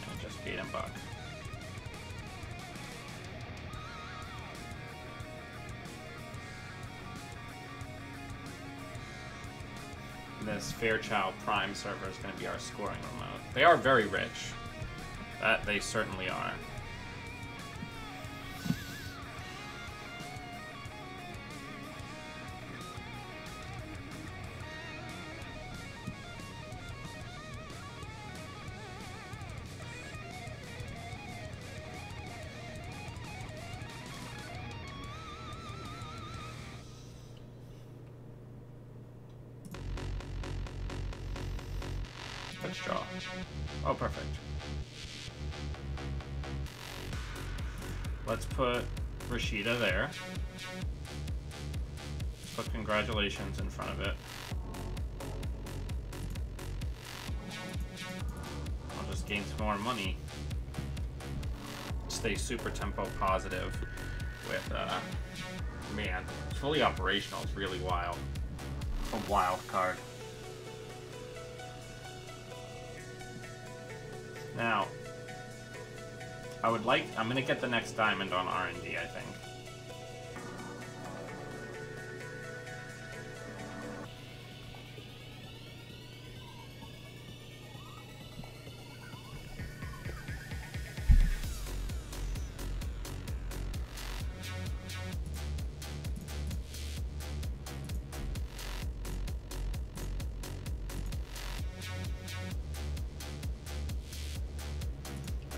And just beat him buck. This Fairchild Prime server is going to be our scoring remote. They are very rich. That they certainly are. Let's draw. Oh, perfect. Let's put Rashida there. Put congratulations in front of it. I'll just gain some more money. Stay super tempo positive with, man, fully operational is really wild. A wild card. Now, I'm gonna get the next diamond on R&D, I think.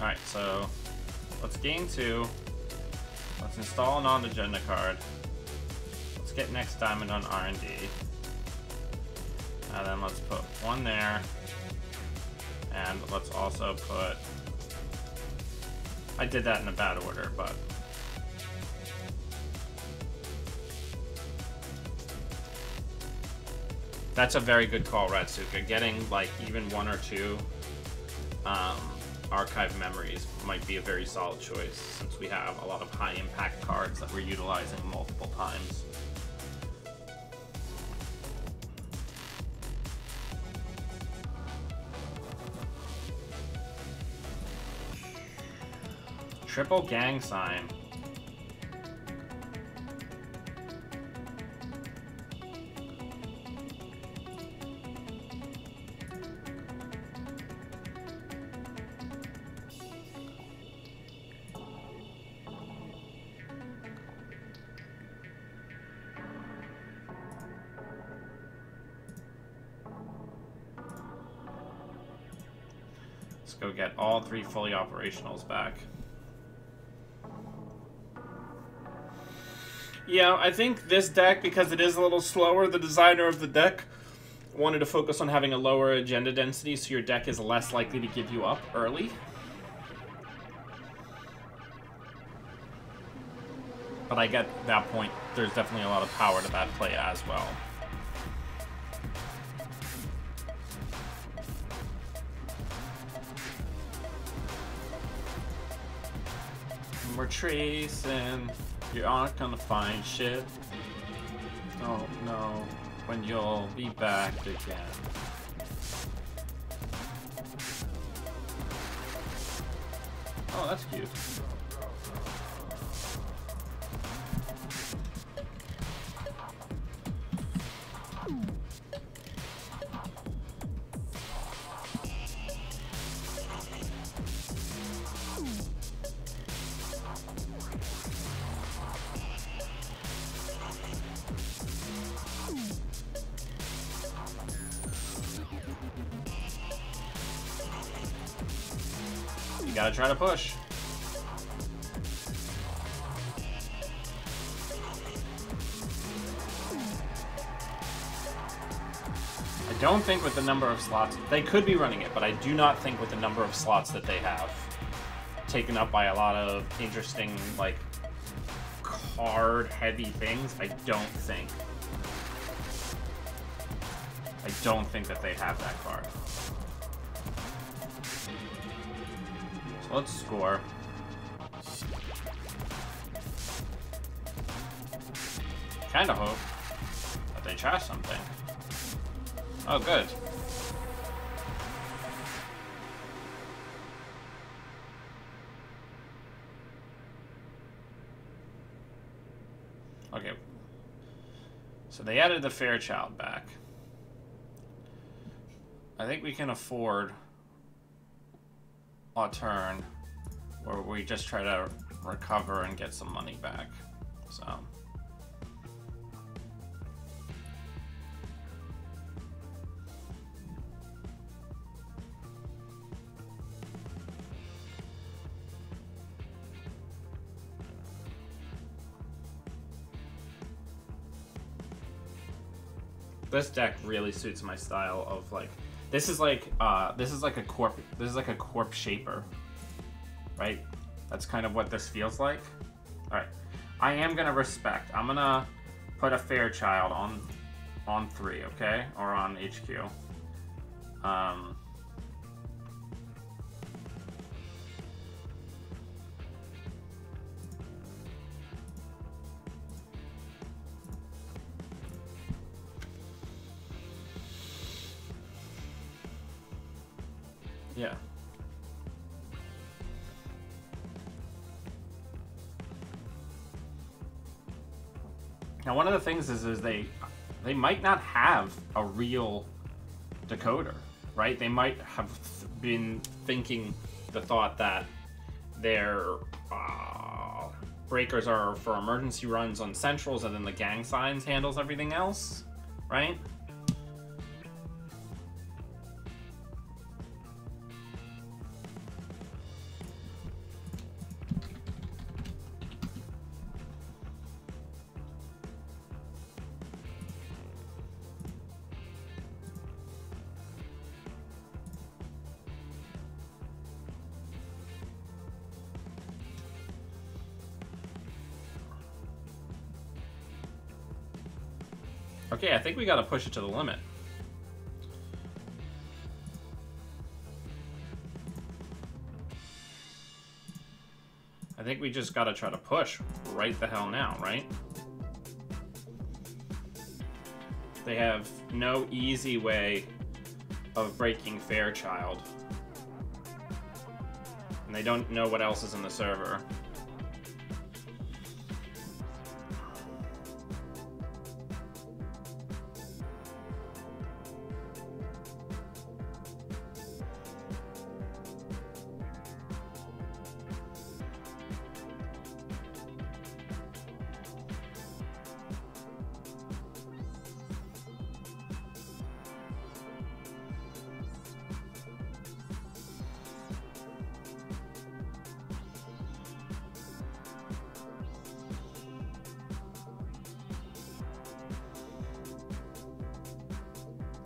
Alright, so let's gain 2. Let's install a non-agenda card. Let's get next diamond on R&D. And then let's put 1 there. And let's also put... I did that in a bad order, but... That's a very good call, Ratsuka. Getting, like, even 1 or 2... archive memories might be a very solid choice since we have a lot of high impact cards that we're utilizing multiple times. Triple gang sign. Let's go get all 3 fully operationals back. Yeah, I think this deck, because it is a little slower, the designer of the deck wanted to focus on having a lower agenda density so your deck is less likely to give you up early. But I get that point. There's definitely a lot of power to that play as well. We're tracing, you aren't gonna find shit. Don't know when you'll be back again. Oh, that's cute. You gotta try to push. I don't think with the number of slots, they could be running it, but I do not think with the number of slots that they have taken up by a lot of interesting, like, card-heavy things, I don't think that they have that card. So let's score. Kinda hope that they trash something. Oh, good. Okay. So they added the Fairchild back. I think we can afford a turn where we just try to recover and get some money back. So. This deck really suits my style of, like, This is like a corp. This is like a corp shaper, right? That's kind of what this feels like. All right, I am gonna respect. I'm gonna put a Fairchild on 3, okay, or on HQ. Yeah. Now, one of the things is they might not have a real decoder, right? They might have been thinking the thought that their breakers are for emergency runs on centrals, and then the gang signs handles everything else, right? Okay, I think we gotta push it to the limit. I think we just gotta try to push right the hell now, right? They have no easy way of breaking Fairchild. And they don't know what else is in the server.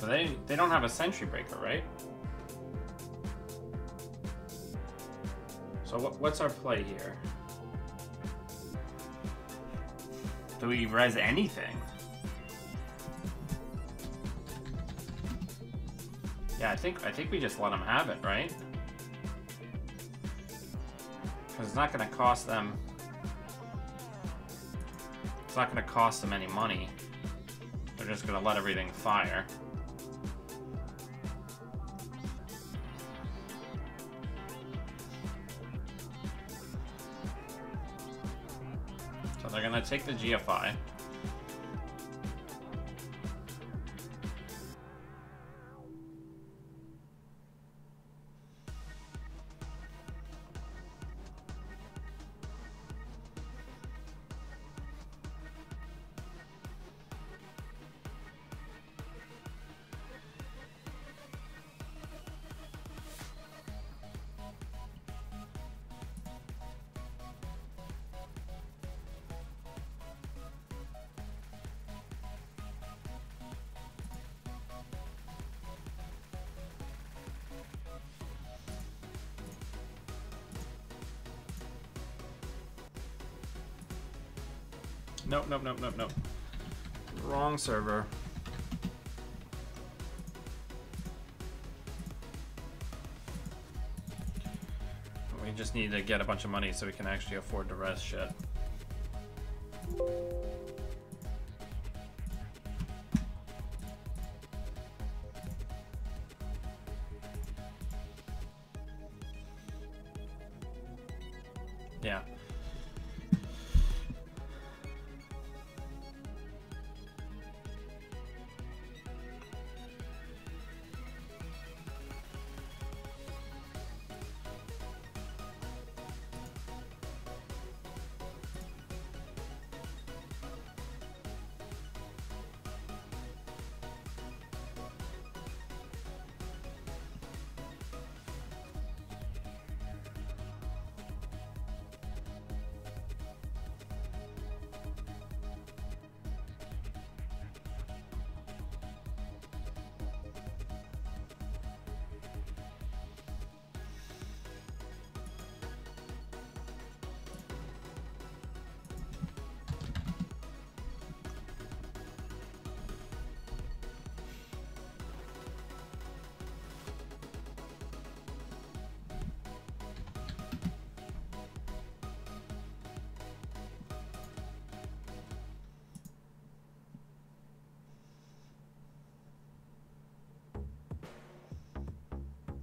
But they don't have a sentry breaker, right? So what's our play here? Do we res anything? Yeah, I think we just let them have it, right? Because it's not going to cost them. It's not going to cost them any money. They're just going to let everything fire. So they're going to take the GFI. Nope. Wrong server. We just need to get a bunch of money so we can actually afford to res shit. Yeah.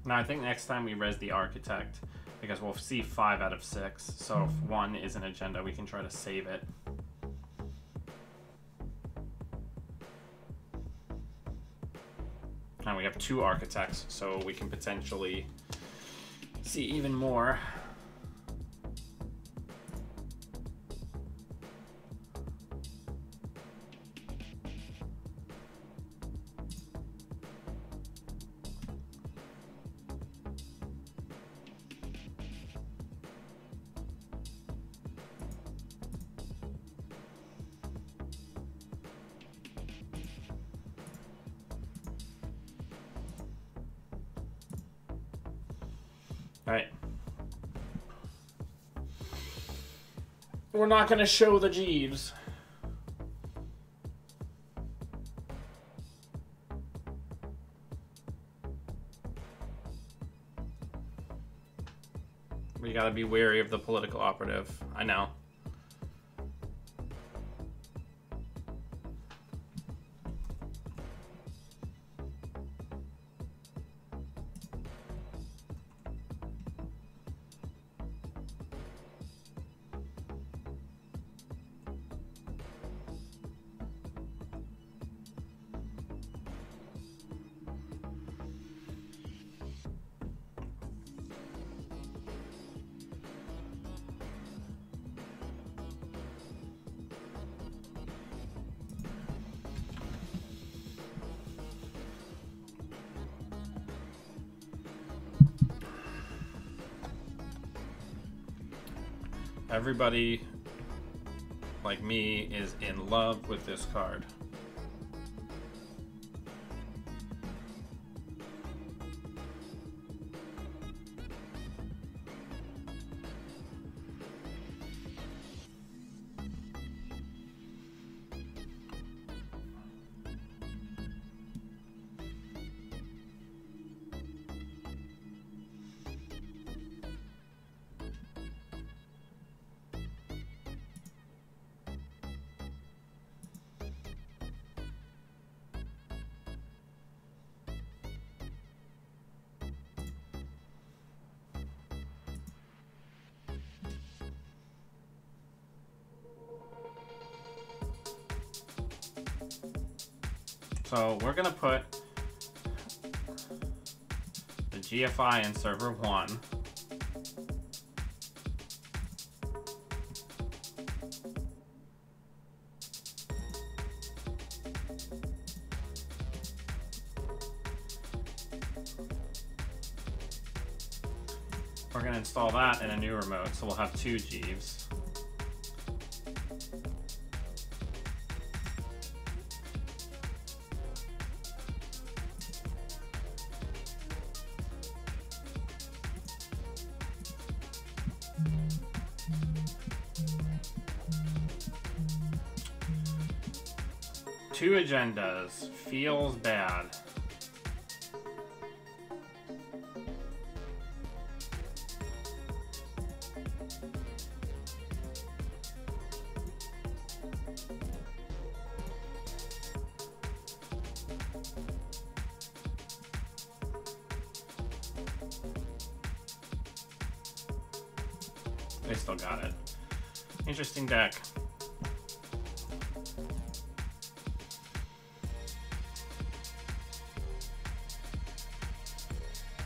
Now I think next time we res the architect, because we'll see 5 out of 6. So if 1 is an agenda, we can try to save it. And we have 2 architects, so we can potentially see even more. Alright. We're not going to show the Jeeves. We got to be wary of the political operative. I know. Everybody, like me, is in love with this card. So we're gonna put the GFI in server 1. We're gonna install that in a new remote, so we'll have 2 Jeeves. Two agendas. Feels bad. They still got it. Interesting deck.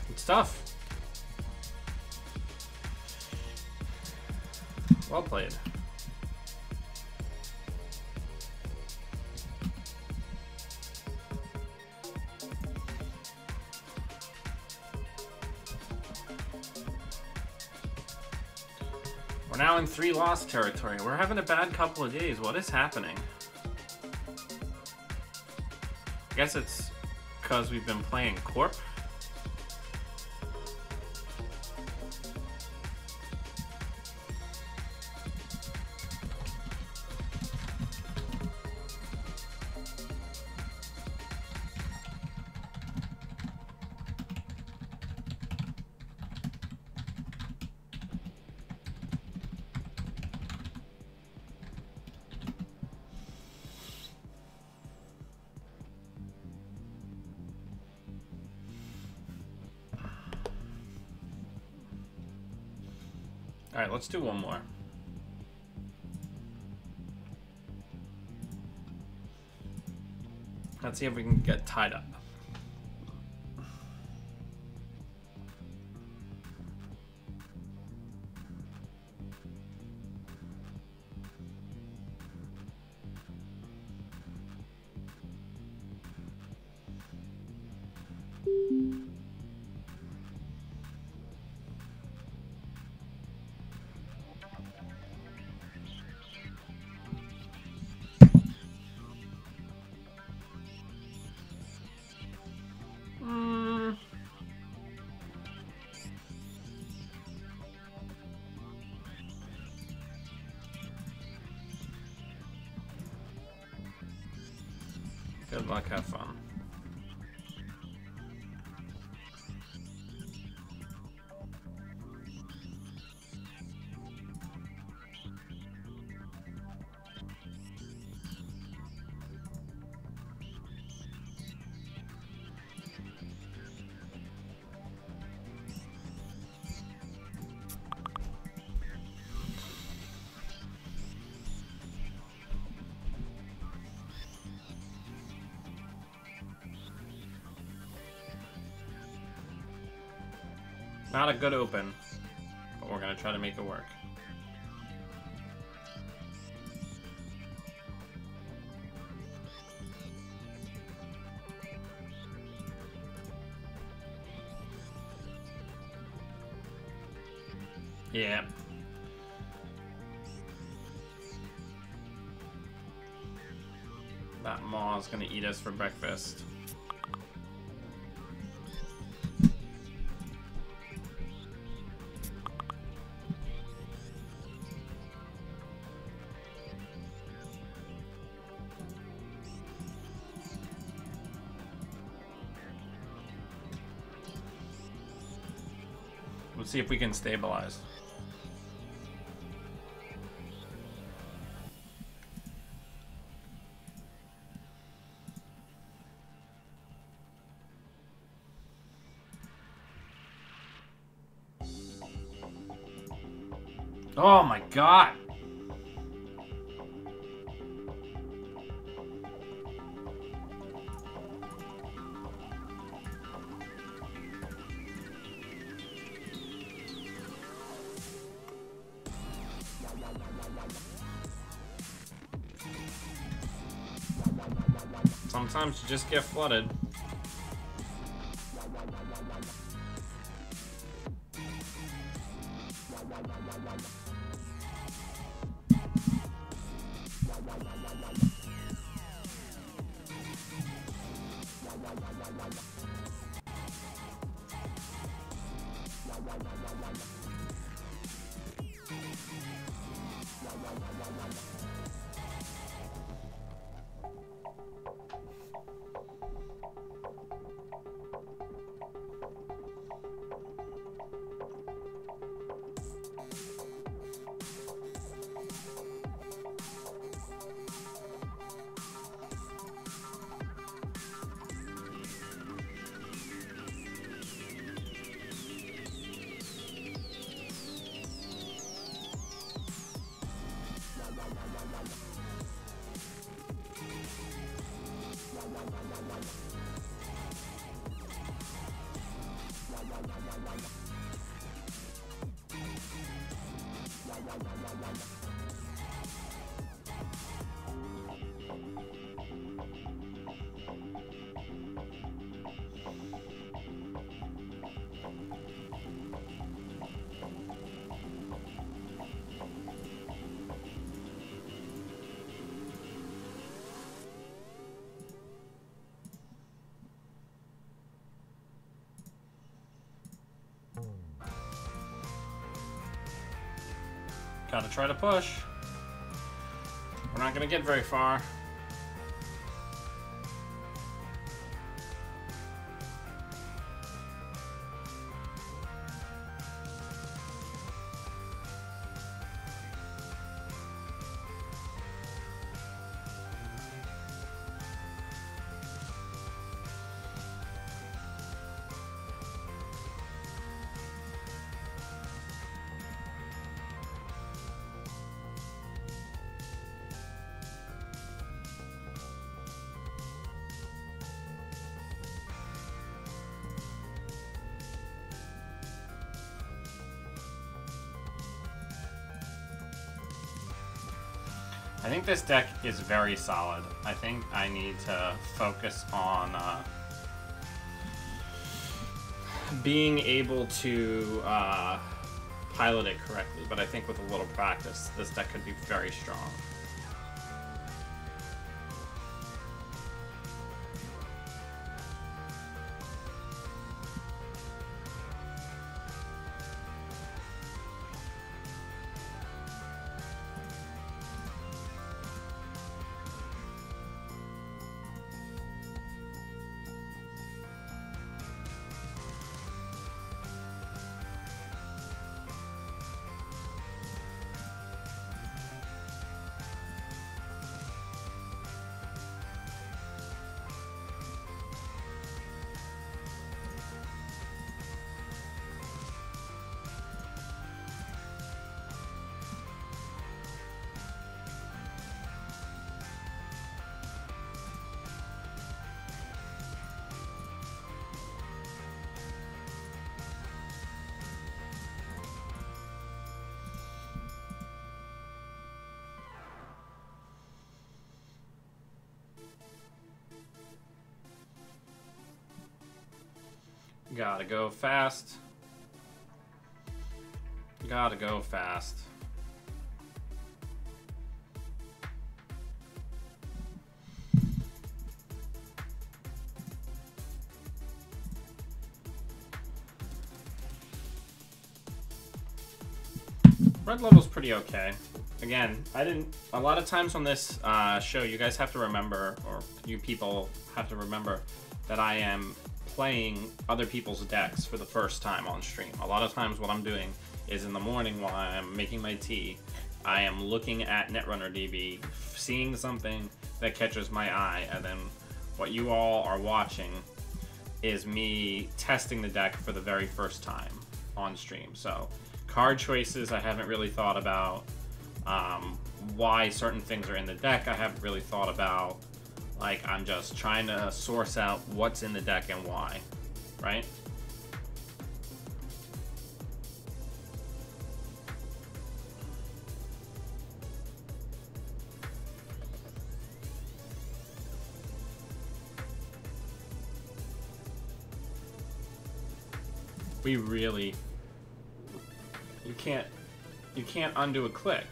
It's tough. Well played. We're now in 3-loss territory. We're having a bad couple of days. What is happening? I guess it's because we've been playing Corp. Alright, let's do one more. Let's see if we can get tied up. Good luck, have fun. Not a good open, but we're gonna try to make it work. Yeah. That maw is gonna eat us for breakfast. Let's see if we can stabilize. Oh my God. Sometimes you just get flooded. Gotta try to push. We're not gonna get very far. think this deck is very solid. I think I need to focus on being able to pilot it correctly, but I think with a little practice, this deck could be very strong. Gotta go fast. Gotta go fast. Red level's pretty okay. Again, a lot of times on this show, you guys have to remember, or you people have to remember, that I am playing other people's decks for the first time on stream. A lot of times what I'm doing is in the morning while I'm making my tea, I am looking at Netrunner DB, seeing something that catches my eye, and then what you all are watching is me testing the deck for the very first time on stream. So card choices I haven't really thought about, why certain things are in the deck I haven't really thought about. Like, I'm just trying to source out what's in the deck and why, right? We really... You can't undo a click.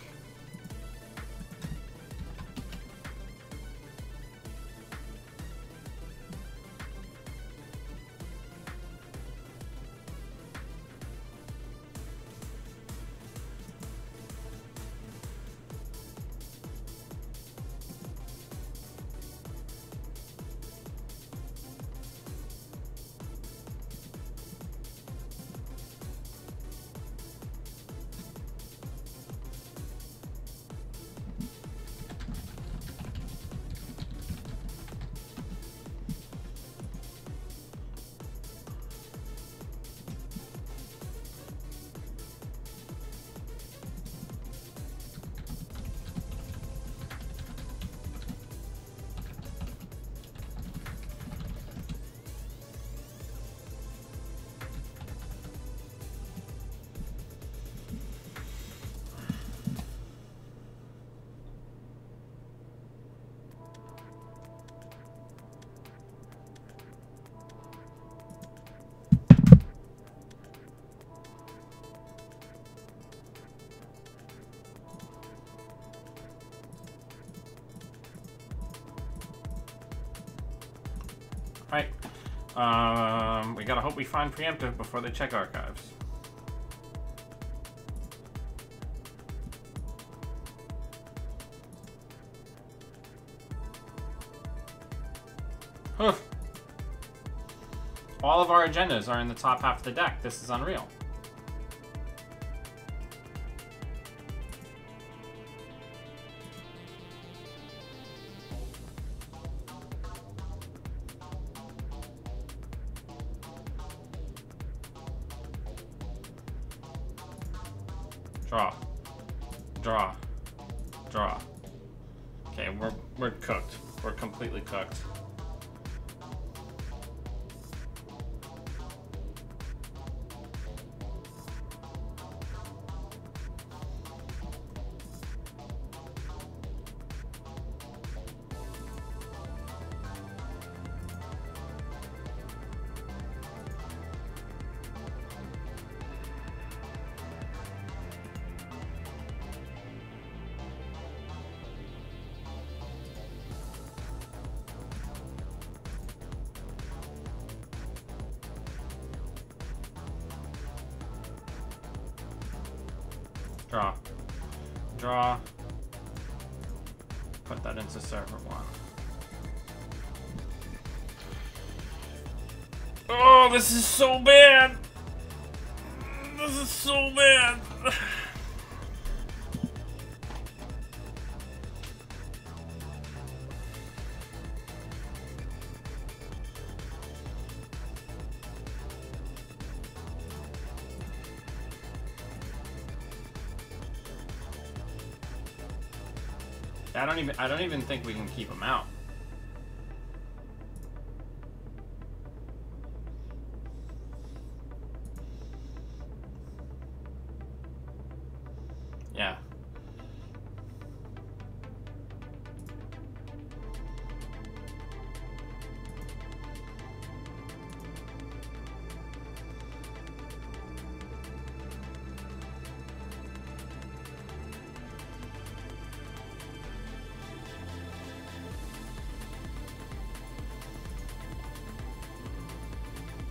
Right. We gotta hope we find preemptive before they check archives. Huh. All of our agendas are in the top half of the deck. This is unreal. Draw. Draw. Draw. Okay, we're cooked. We're completely cooked. Draw. Draw. Put that into server 1. Oh, this is so bad! This is so bad! I don't even think we can keep him out. Yeah.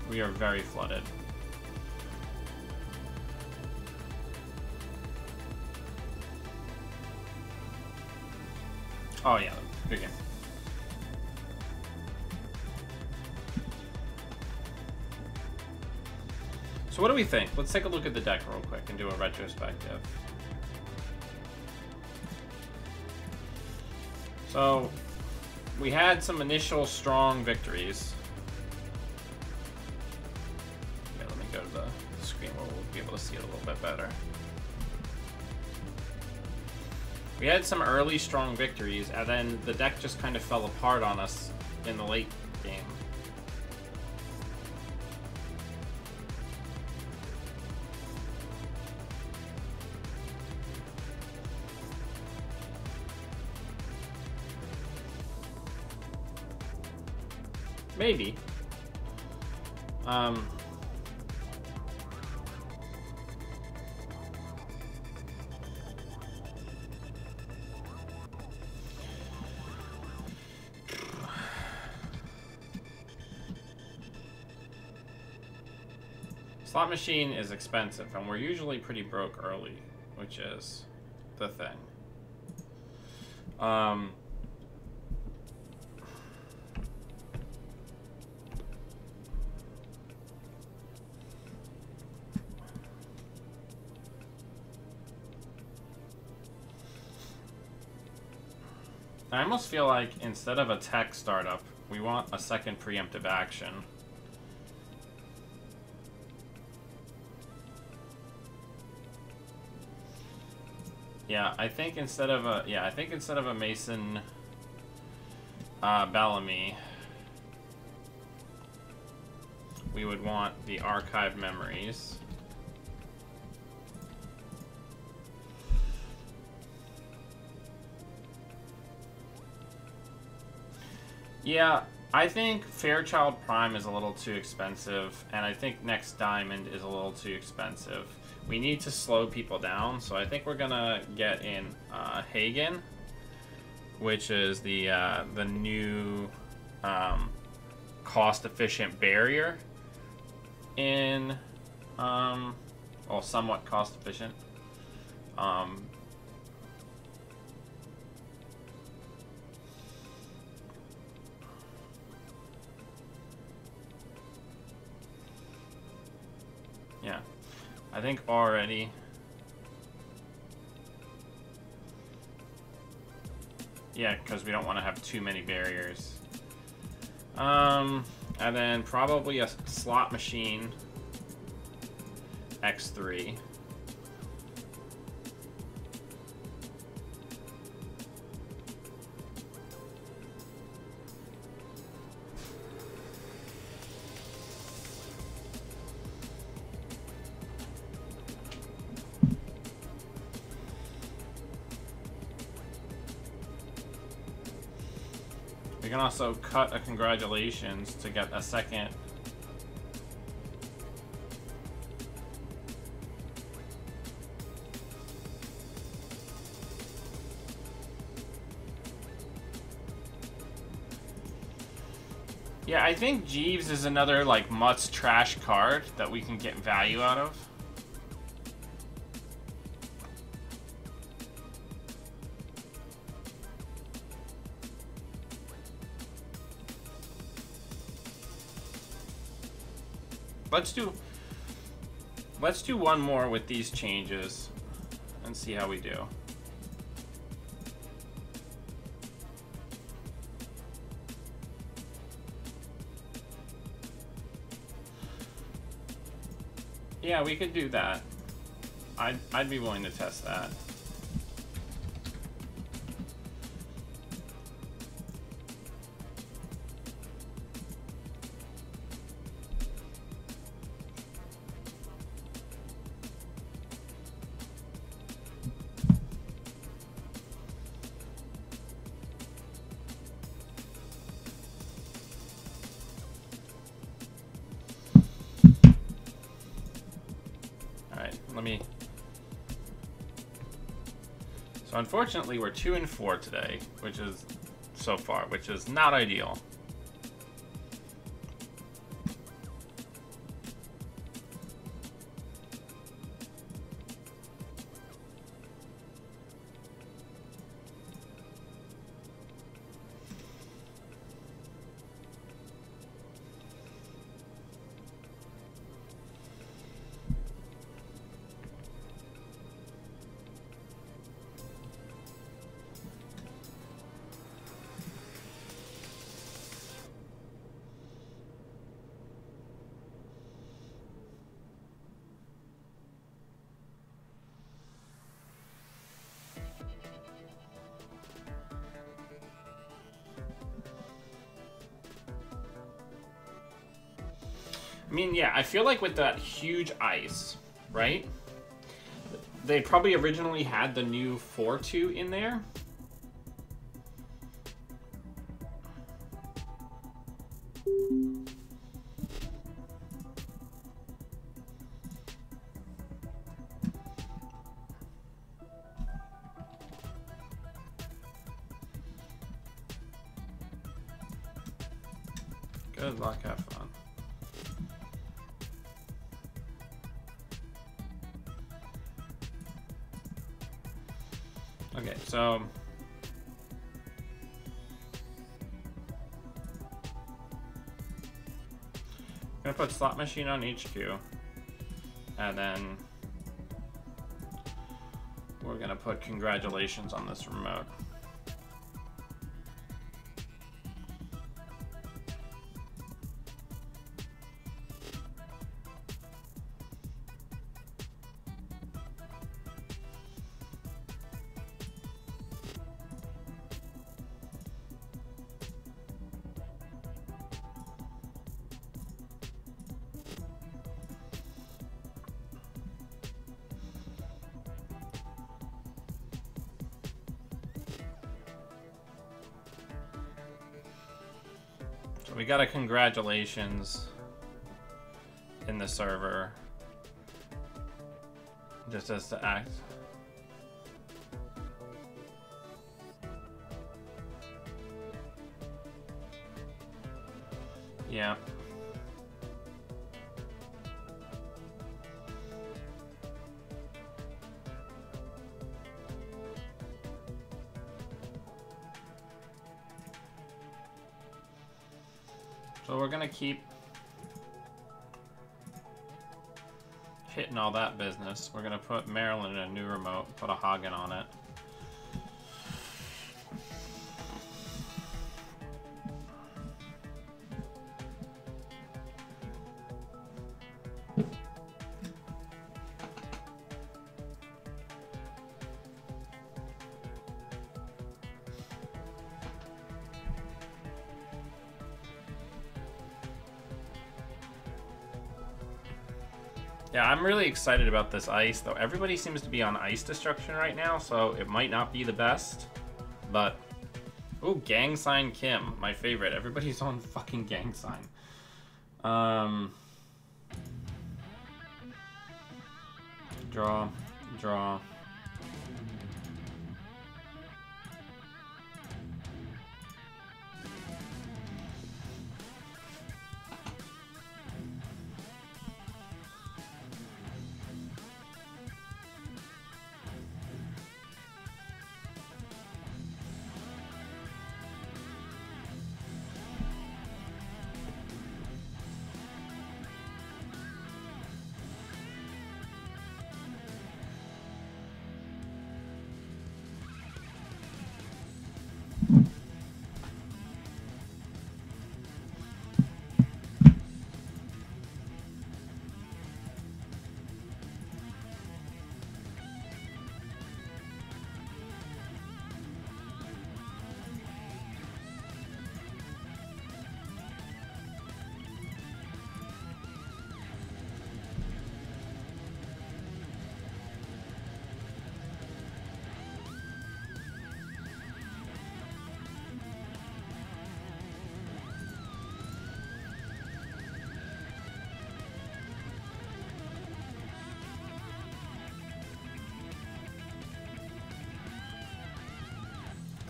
We are very flooded. Oh yeah, good game. So what do we think? Let's take a look at the deck real quick and do a retrospective. So we had some initial strong victories. Go to the screen where we'll be able to see it a little bit better. We had some early strong victories, and then the deck just kind of fell apart on us in the late game. Maybe. Slot machine is expensive, and we're usually pretty broke early, which is the thing. I almost feel like instead of a tech startup, we want a second preemptive action. Yeah, I think instead of a Mason Bellamy, we would want the archive memories. Yeah, I think Fairchild Prime is a little too expensive, and I think Next Diamond is a little too expensive. We need to slow people down, so I think we're gonna get in Hagen, which is the new cost-efficient barrier in, well, somewhat cost-efficient. Yeah. I think already. Yeah, because we don't want to have too many barriers. And then probably a slot machine X3. We can also cut a congratulations to get a second. Yeah, I think Jeeves is another like Mutt's trash card that we can get value out of. Let's do one more with these changes and see how we do. Yeah, we could do that. I'd be willing to test that. So unfortunately, we're 2 and 4 today, which is so far, which is not ideal. I mean, yeah, I feel like with that huge ice, right? They probably originally had the new 4-2 in there. Good luck, have fun. Okay, so I'm gonna put slot machine on HQ, and then we're gonna put congratulations on this remote. We got a congratulations in the server, just as to act. Yeah. So we're gonna keep hitting all that business. We're gonna put Maryland in a new remote, put a Hagen on it. Yeah, I'm really excited about this ice, though everybody seems to be on ice destruction right now, so it might not be the best, but... Ooh, Gang Sign Kim, my favorite. Everybody's on fucking Gang Sign. Draw, draw.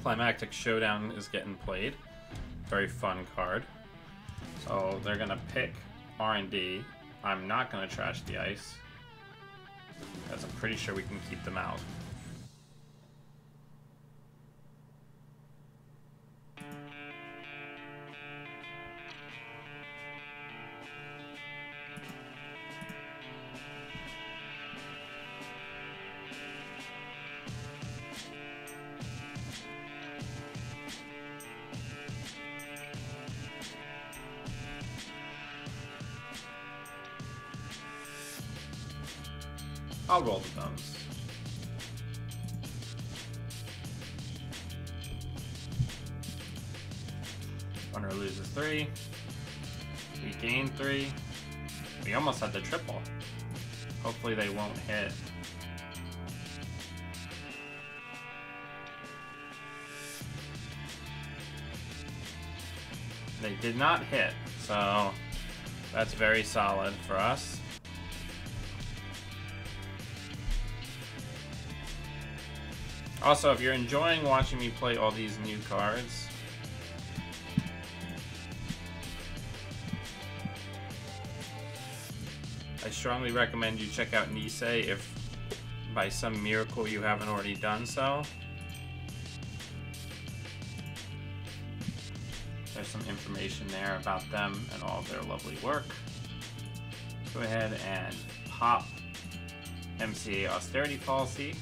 Climactic Showdown is getting played. Very fun card. So they're gonna pick R&D. I'm not gonna trash the ice, as I'm pretty sure we can keep them out. I'll roll the bones. Winner loses 3. We gain 3. We almost had the triple. Hopefully they won't hit. They did not hit, so that's very solid for us. Also, if you're enjoying watching me play all these new cards, I strongly recommend you check out Nisei if by some miracle you haven't already done so. There's some information there about them and all of their lovely work. Go ahead and pop MCA Austerity Policy.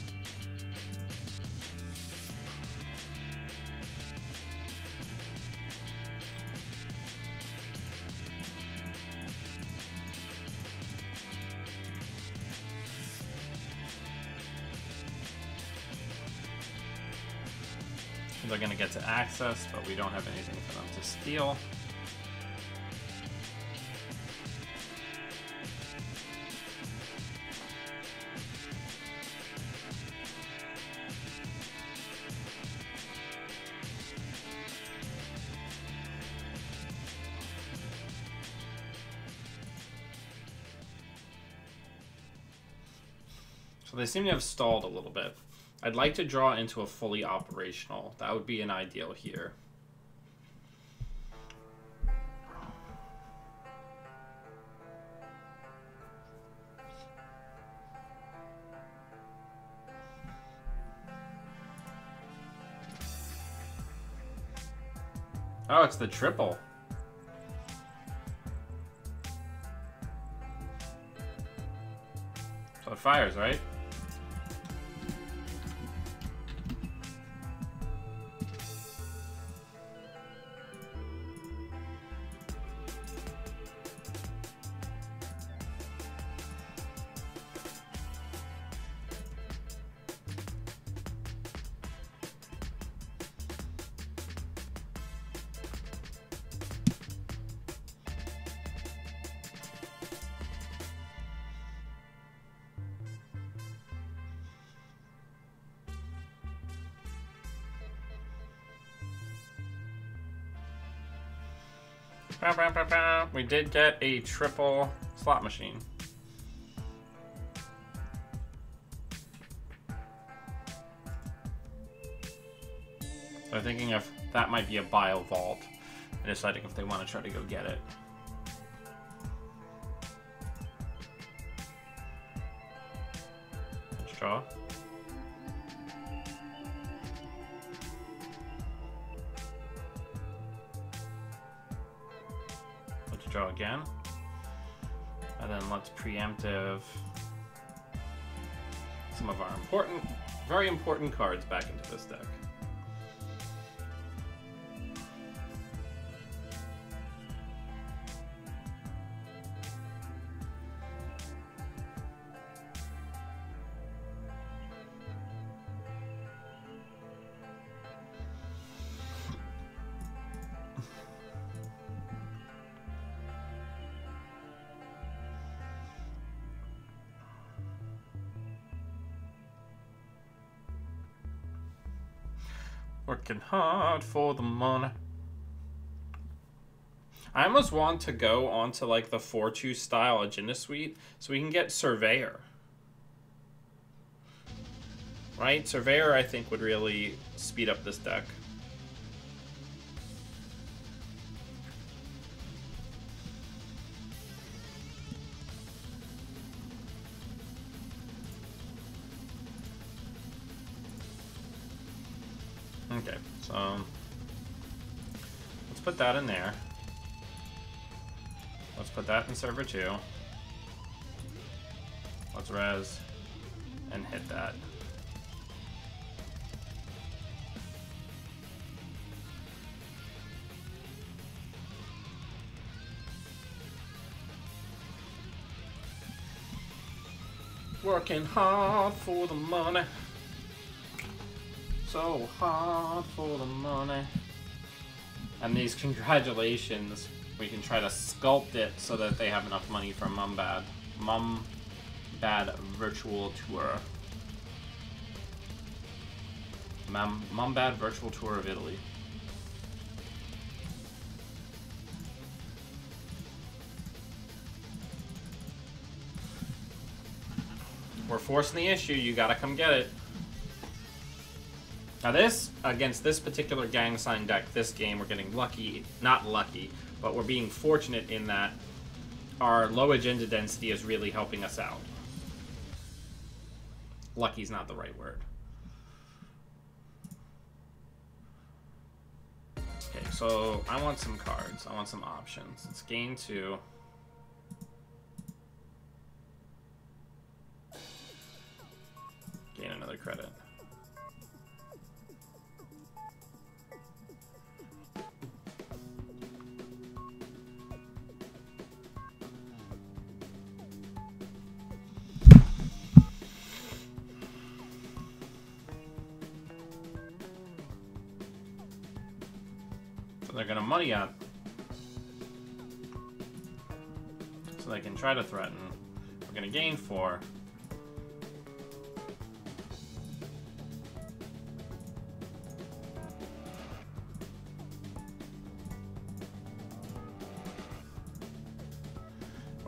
They're going to get to access, but we don't have anything for them to steal. So they seem to have stalled a little bit. I'd like to draw into a fully operational. That would be an ideal here. Oh, it's the triple. So it fires, right? We did get a triple slot machine. So I'm thinking if that might be a bio vault and deciding if they want to try to go get it. Let's draw. Draw again, and then let's preemptive some of our important, very important cards back into this deck. Working hard for the money. I almost want to go onto like the 4-2 style agenda suite so we can get Surveyor. right? Surveyor, I think, would really speed up this deck. Okay, so let's put that in there. Let's put that in server 2. Let's res and hit that. Working hard for the money. So hard for the money. And these congratulations, we can try to sculpt it so that they have enough money for Mum Bad Virtual Tour. Mum Bad Virtual Tour of Italy. We're forcing the issue, you gotta come get it. Now this, against this particular gang sign deck, this game, we're getting lucky, not lucky, but we're being fortunate in that our low agenda density is really helping us out. Lucky's not the right word. Okay, so I want some cards. I want some options. It's gain 2. Gain another credit. So they're gonna money up. So they can try to threaten. We're gonna gain 4.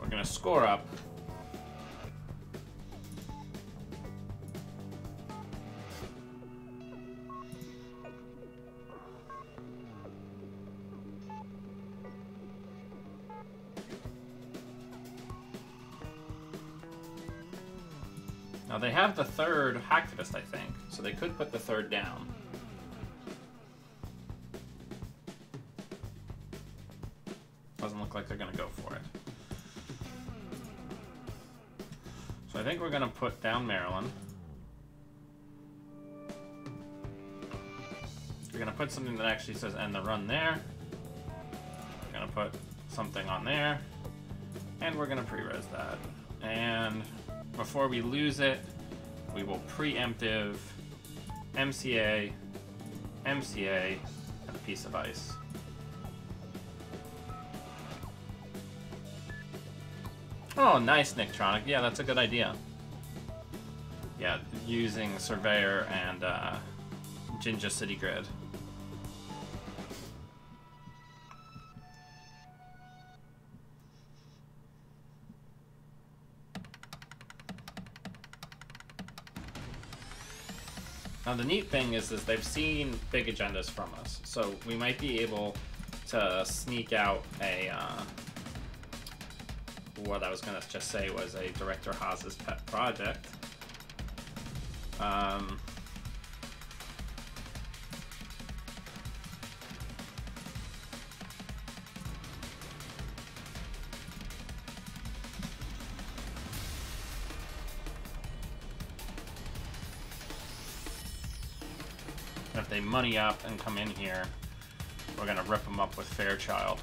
We're gonna score up. Now they have the 3rd Hacktivist, I think, so they could put the 3rd down. Doesn't look like they're gonna go for it. So I think we're gonna put down Maryland. We're gonna put something that actually says end the run there. We're gonna put something on there. And we're gonna pre-res that. And before we lose it, we will preemptive MCA, MCA, and a piece of ice. Oh, nice, Nicktronic. Yeah, that's a good idea. Yeah, using Surveyor and Jinja City Grid. Now the neat thing is they've seen big agendas from us, so we might be able to sneak out a, what I was gonna just say was a Director Haas's pet project. If they money up and come in here, we're gonna rip them up with Fairchild.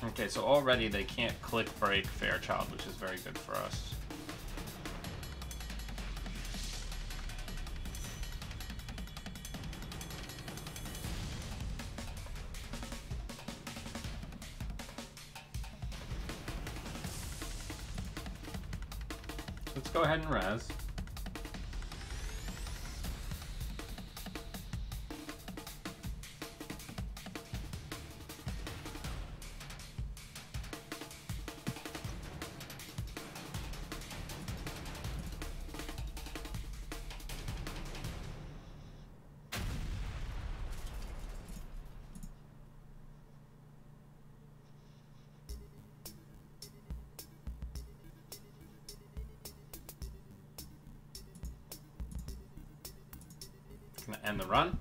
Okay, so already they can't click break Fairchild, which is very good for us. Let's go ahead and res. Gonna end the run.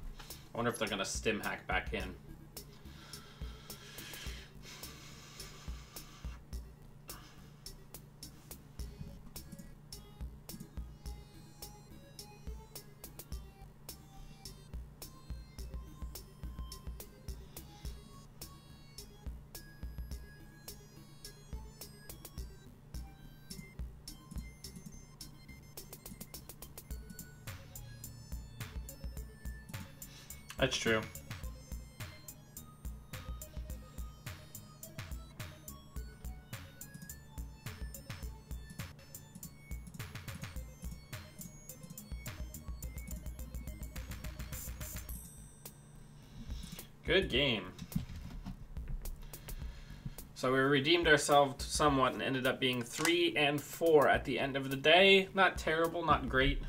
I wonder if they're gonna stim hack back in. That's true. Good game. So we redeemed ourselves somewhat and ended up being 3 and 4 at the end of the day. Not terrible, not great.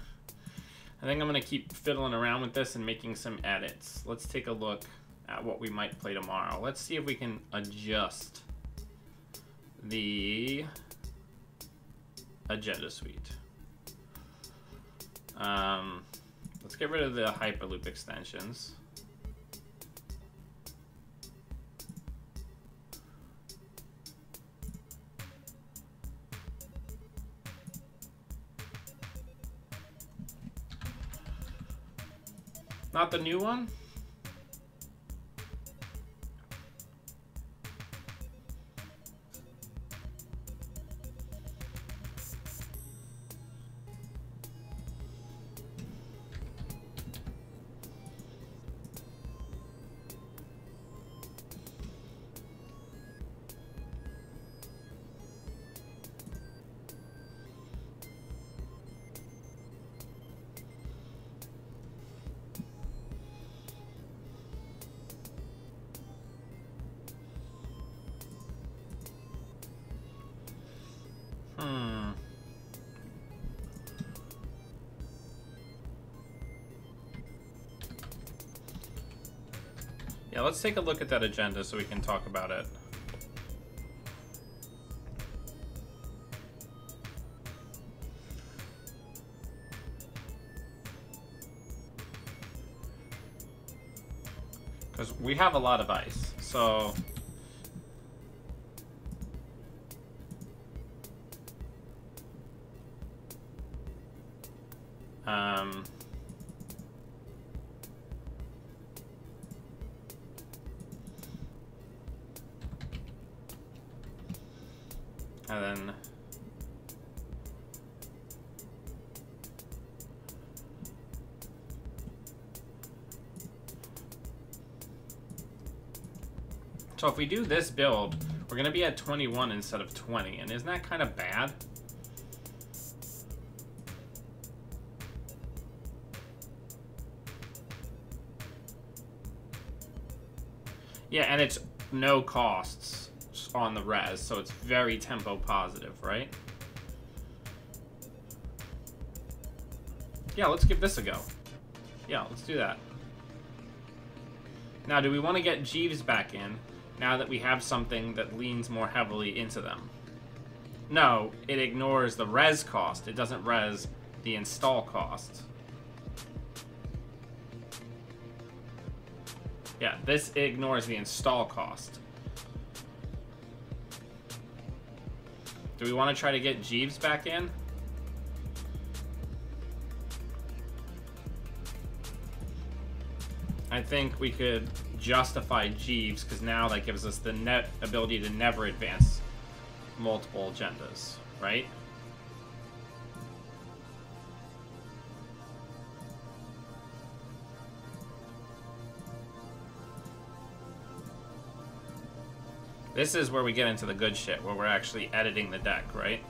I think I'm going to keep fiddling around with this and making some edits. Let's take a look at what we might play tomorrow. Let's see if we can adjust the agenda suite. Let's get rid of the Hyperloop extensions. Not the new one? Yeah, let's take a look at that agenda so we can talk about it. Because we have a lot of ice, so... and then so if we do this build, we're gonna be at 21 instead of 20, and isn't that kind of bad? Yeah, and it's no costs on the res, so it's very tempo positive, right? Yeah, let's give this a go. Yeah, let's do that. Now, do we want to get Jeeves back in now that we have something that leans more heavily into them? No, it ignores the res cost. It doesn't res the install cost. Yeah, this ignores the install cost. Do we want to try to get Jeeves back in? I think we could justify Jeeves, because now that gives us the net ability to never advance multiple agendas, right? This is where we get into the good shit, where we're actually editing the deck, right?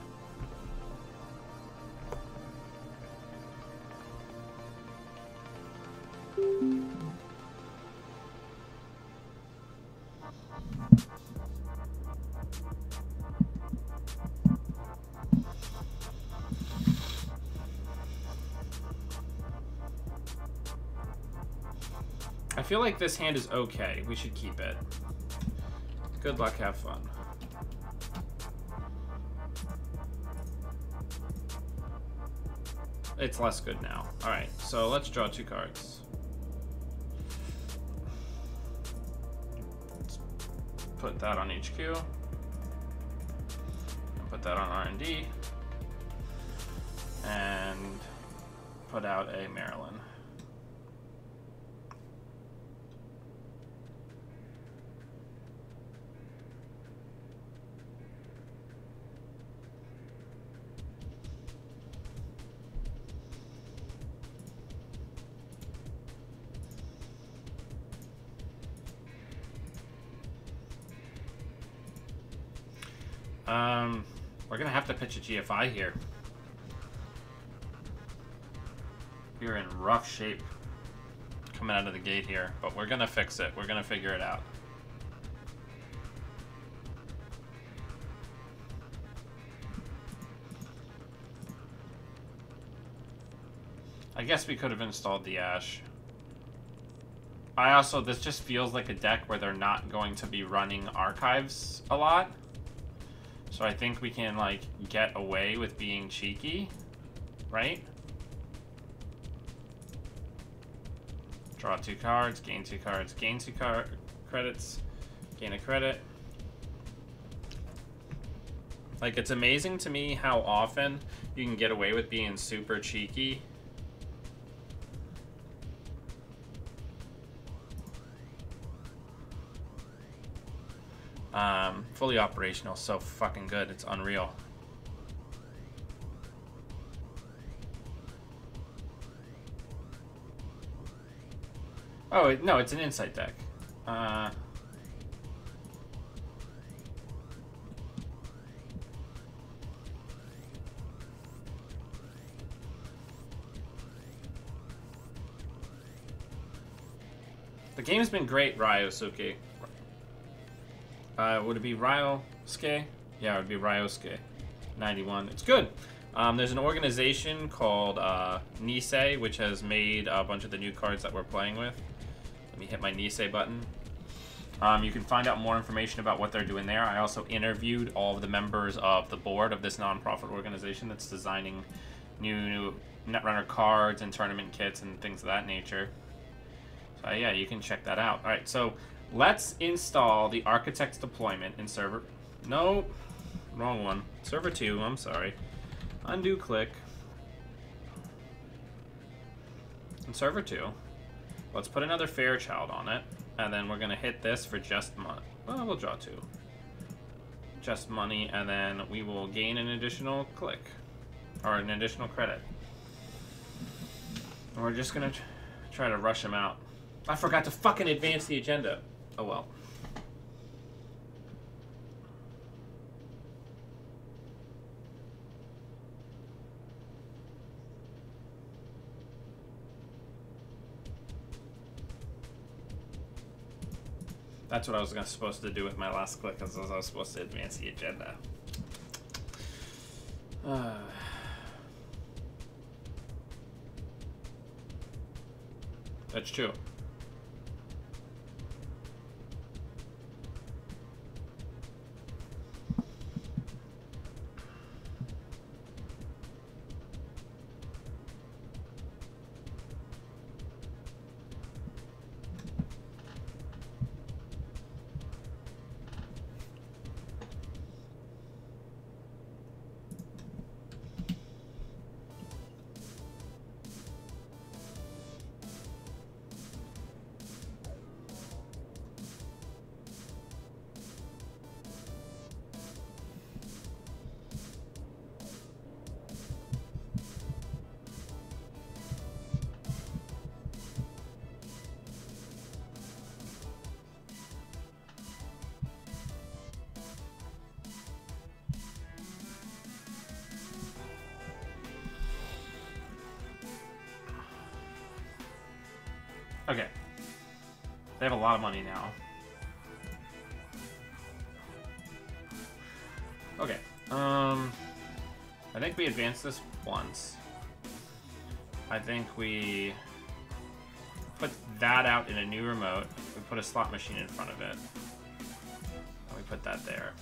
I feel like this hand is okay. We should keep it. Good luck, have fun. It's less good now. Alright, so let's draw 2 cards. Put that on HQ. And put that on R&D. And put out a Maryland. We're gonna have to pitch a GFI here. We're in rough shape coming out of the gate here, but we're gonna fix it. We're gonna figure it out. I guess we could have installed the Ash. This just feels like a deck where they're not going to be running archives a lot. So I think we can, like, get away with being cheeky, right? Draw 2 cards, gain 2 cards, gain 2 credits, gain a credit. Like, it's amazing to me how often you can get away with being super cheeky. Fully operational, so fucking good. It's unreal. Oh, no, it's an insight deck. The game's been great, Ryosuke. Would it be Ryosuke? Yeah, it would be Ryosuke. 91. It's good. There's an organization called Nisei, which has made a bunch of the new cards that we're playing with. Let me hit my Nisei button. You can find out more information about what they're doing there. I also interviewed all of the members of the board of this nonprofit organization that's designing new Netrunner cards and tournament kits and things of that nature. So yeah, you can check that out. All right, so let's install the Architect's deployment in server. No, wrong one. Server 2, I'm sorry. Undo click. In server 2, let's put another Fairchild on it, and then we're gonna hit this for just money. Well, we'll draw 2. Just money, and then we will gain an additional click, or an additional credit. And we're just gonna try to rush him out. I forgot to fucking advance the agenda. Oh well. That's what I was supposed to do with my last click, because I was supposed to advance the agenda. That's true. Okay. They have a lot of money now. Okay. I think we advanced this once. I think we put that out in a new remote. We put a slot machine in front of it. And we put that there.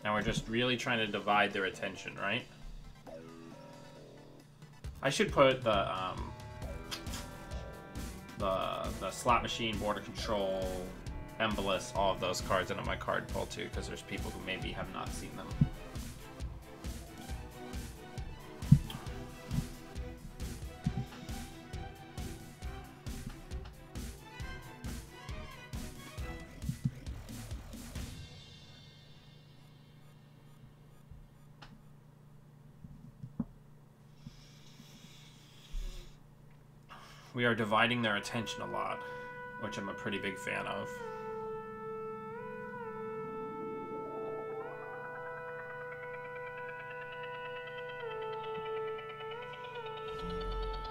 Now we're just really trying to divide their attention, right? I should put the slot machine, border control, embellish all of those cards into my card pool too, because there's people who maybe have not seen them. We are dividing their attention a lot, which I'm a pretty big fan of.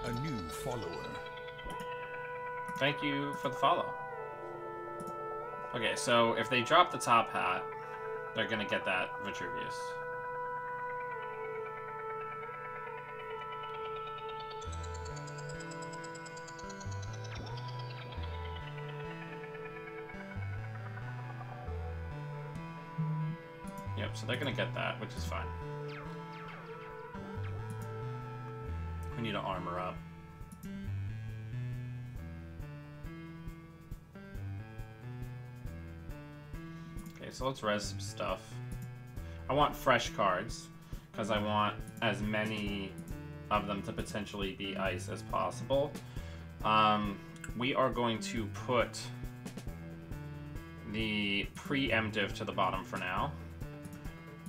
A new follower. Thank you for the follow. Okay, so if they drop the top hat, they're gonna get that Vitruvius. Yep, so they're gonna get that, which is fine. We need to armor up. Okay, so let's res some stuff. I want fresh cards, because I want as many of them to potentially be ice as possible. We are going to put the preemptive to the bottom for now.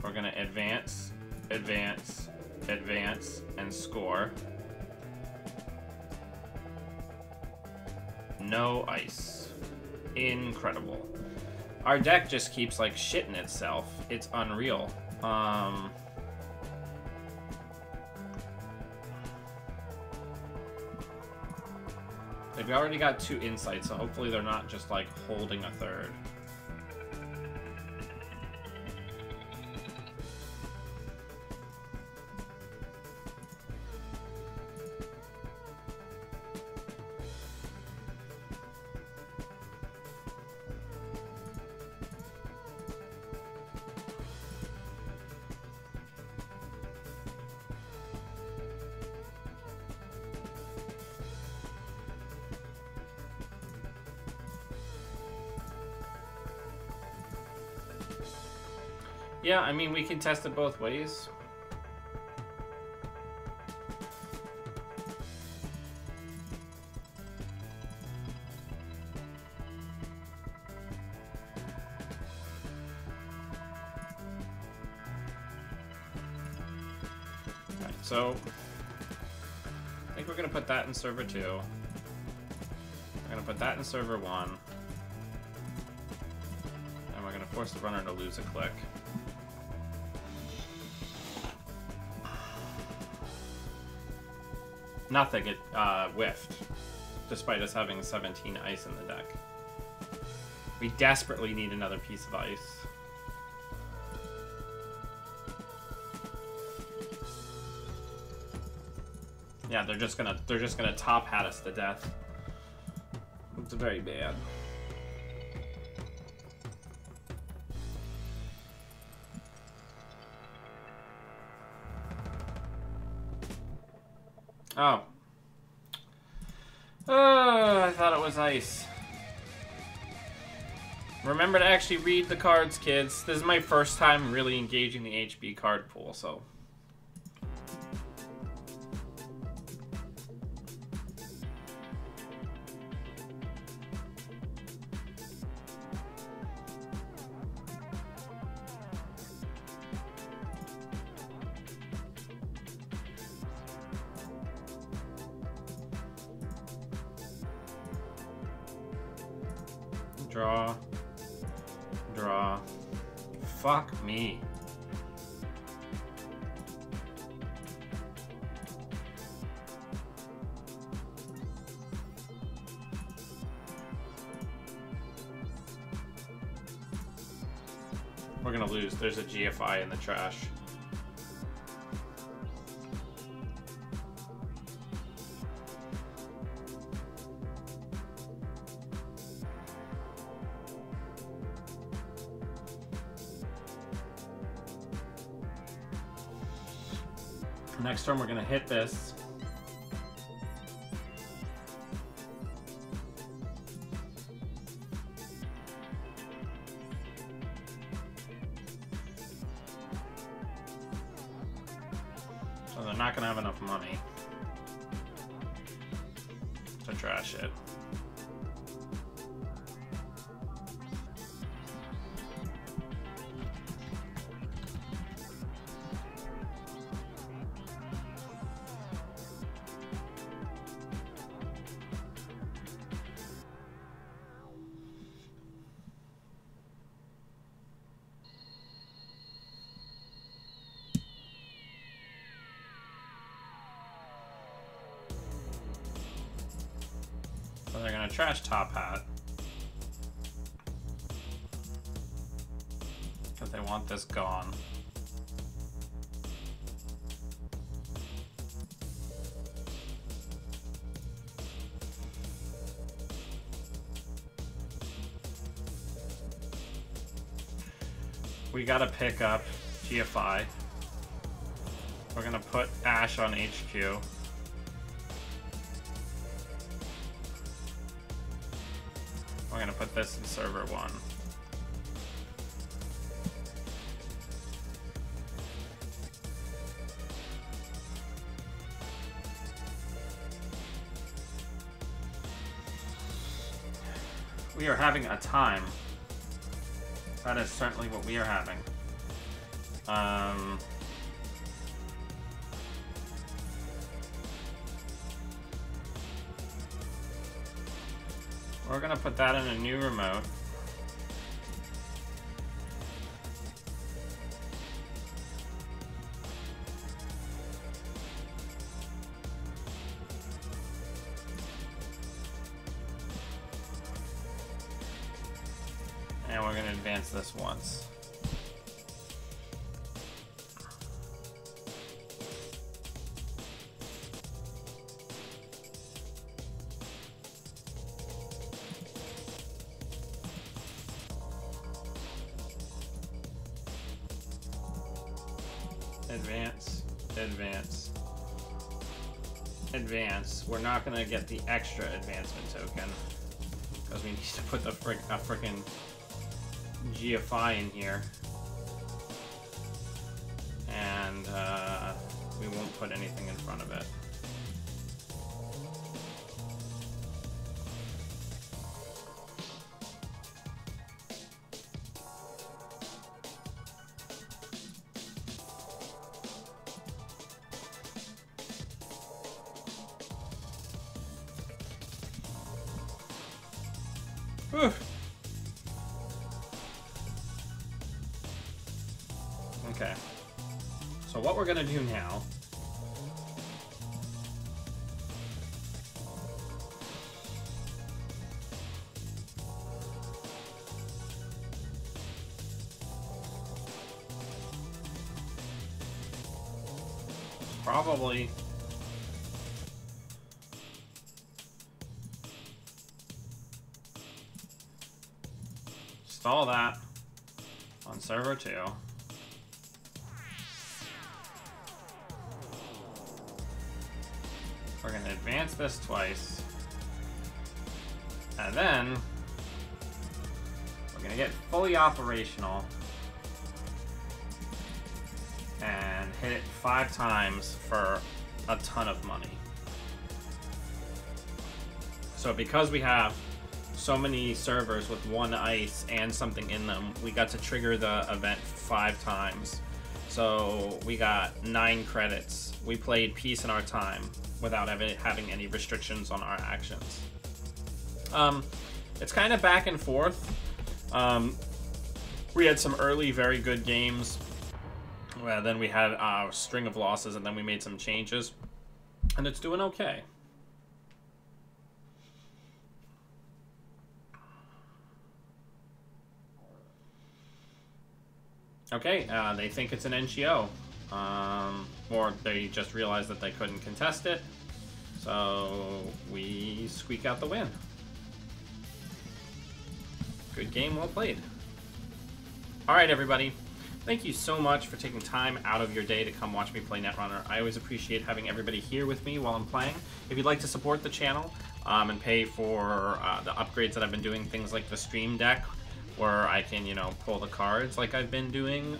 We're gonna advance, advance, advance, and score. No ice. Incredible. Our deck just keeps like shitting itself. It's unreal. They've already got 2 insights, so hopefully they're not just like holding a third. Yeah, I mean, we can test it both ways. Alright, so I think we're gonna put that in server 2. We're gonna put that in server 1. And we're gonna force the runner to lose a click. Nothing, it whiffed, despite us having 17 ice in the deck. We desperately need another piece of ice. Yeah, they're just gonna top hat us to death. It's very bad. Oh. Oh, I thought it was ice. Remember to actually read the cards, kids. This is my first time really engaging the HB card pool, so. Draw. Draw. Fuck me. We're gonna lose. There's a GFI in the trash. Next turn, we're gonna hit this. they're not going to have enough money to trash it. So they're gonna trash Top Hat because they want this gone. We gotta pick up GFI. We're gonna put Ash on HQ. We're gonna put this in server 1. We are having a time. That is certainly what we are having. We're gonna put that in a new remote. And we're gonna advance this once. Advance, advance, advance. We're not gonna get the extra advancement token because we need to put the frickin' GFI in here, and we won't put anything in front of it. Whew. Okay, so what we're gonna do now probably install that on server 2. We're going to advance this twice. And then we're going to get fully operational and hit it 5 times for a ton of money. So because we have so many servers with 1 ice and something in them, we got to trigger the event 5 times. So we got 9 credits. We played peace in our time without having any restrictions on our actions. It's kind of back and forth. We had some early very good games. Then we had a string of losses, and then we made some changes. And it's doing okay. Okay, they think it's an NGO. Or they just realized that they couldn't contest it. So we squeak out the win. Good game, well played. Alright everybody, thank you so much for taking time out of your day to come watch me play Netrunner. I always appreciate having everybody here with me while I'm playing. If you'd like to support the channel and pay for the upgrades that I've been doing, things like the Stream Deck, where I can, you know, pull the cards like I've been doing,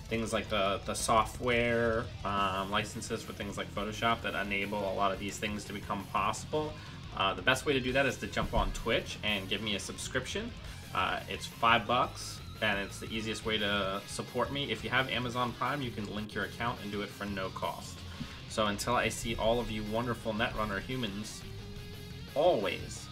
things like the software licenses for things like Photoshop that enable a lot of these things to become possible. The best way to do that is to jump on Twitch and give me a subscription. It's $5, and it's the easiest way to support me. If you have Amazon Prime, you can link your account and do it for no cost. So until I see all of you wonderful Netrunner humans, always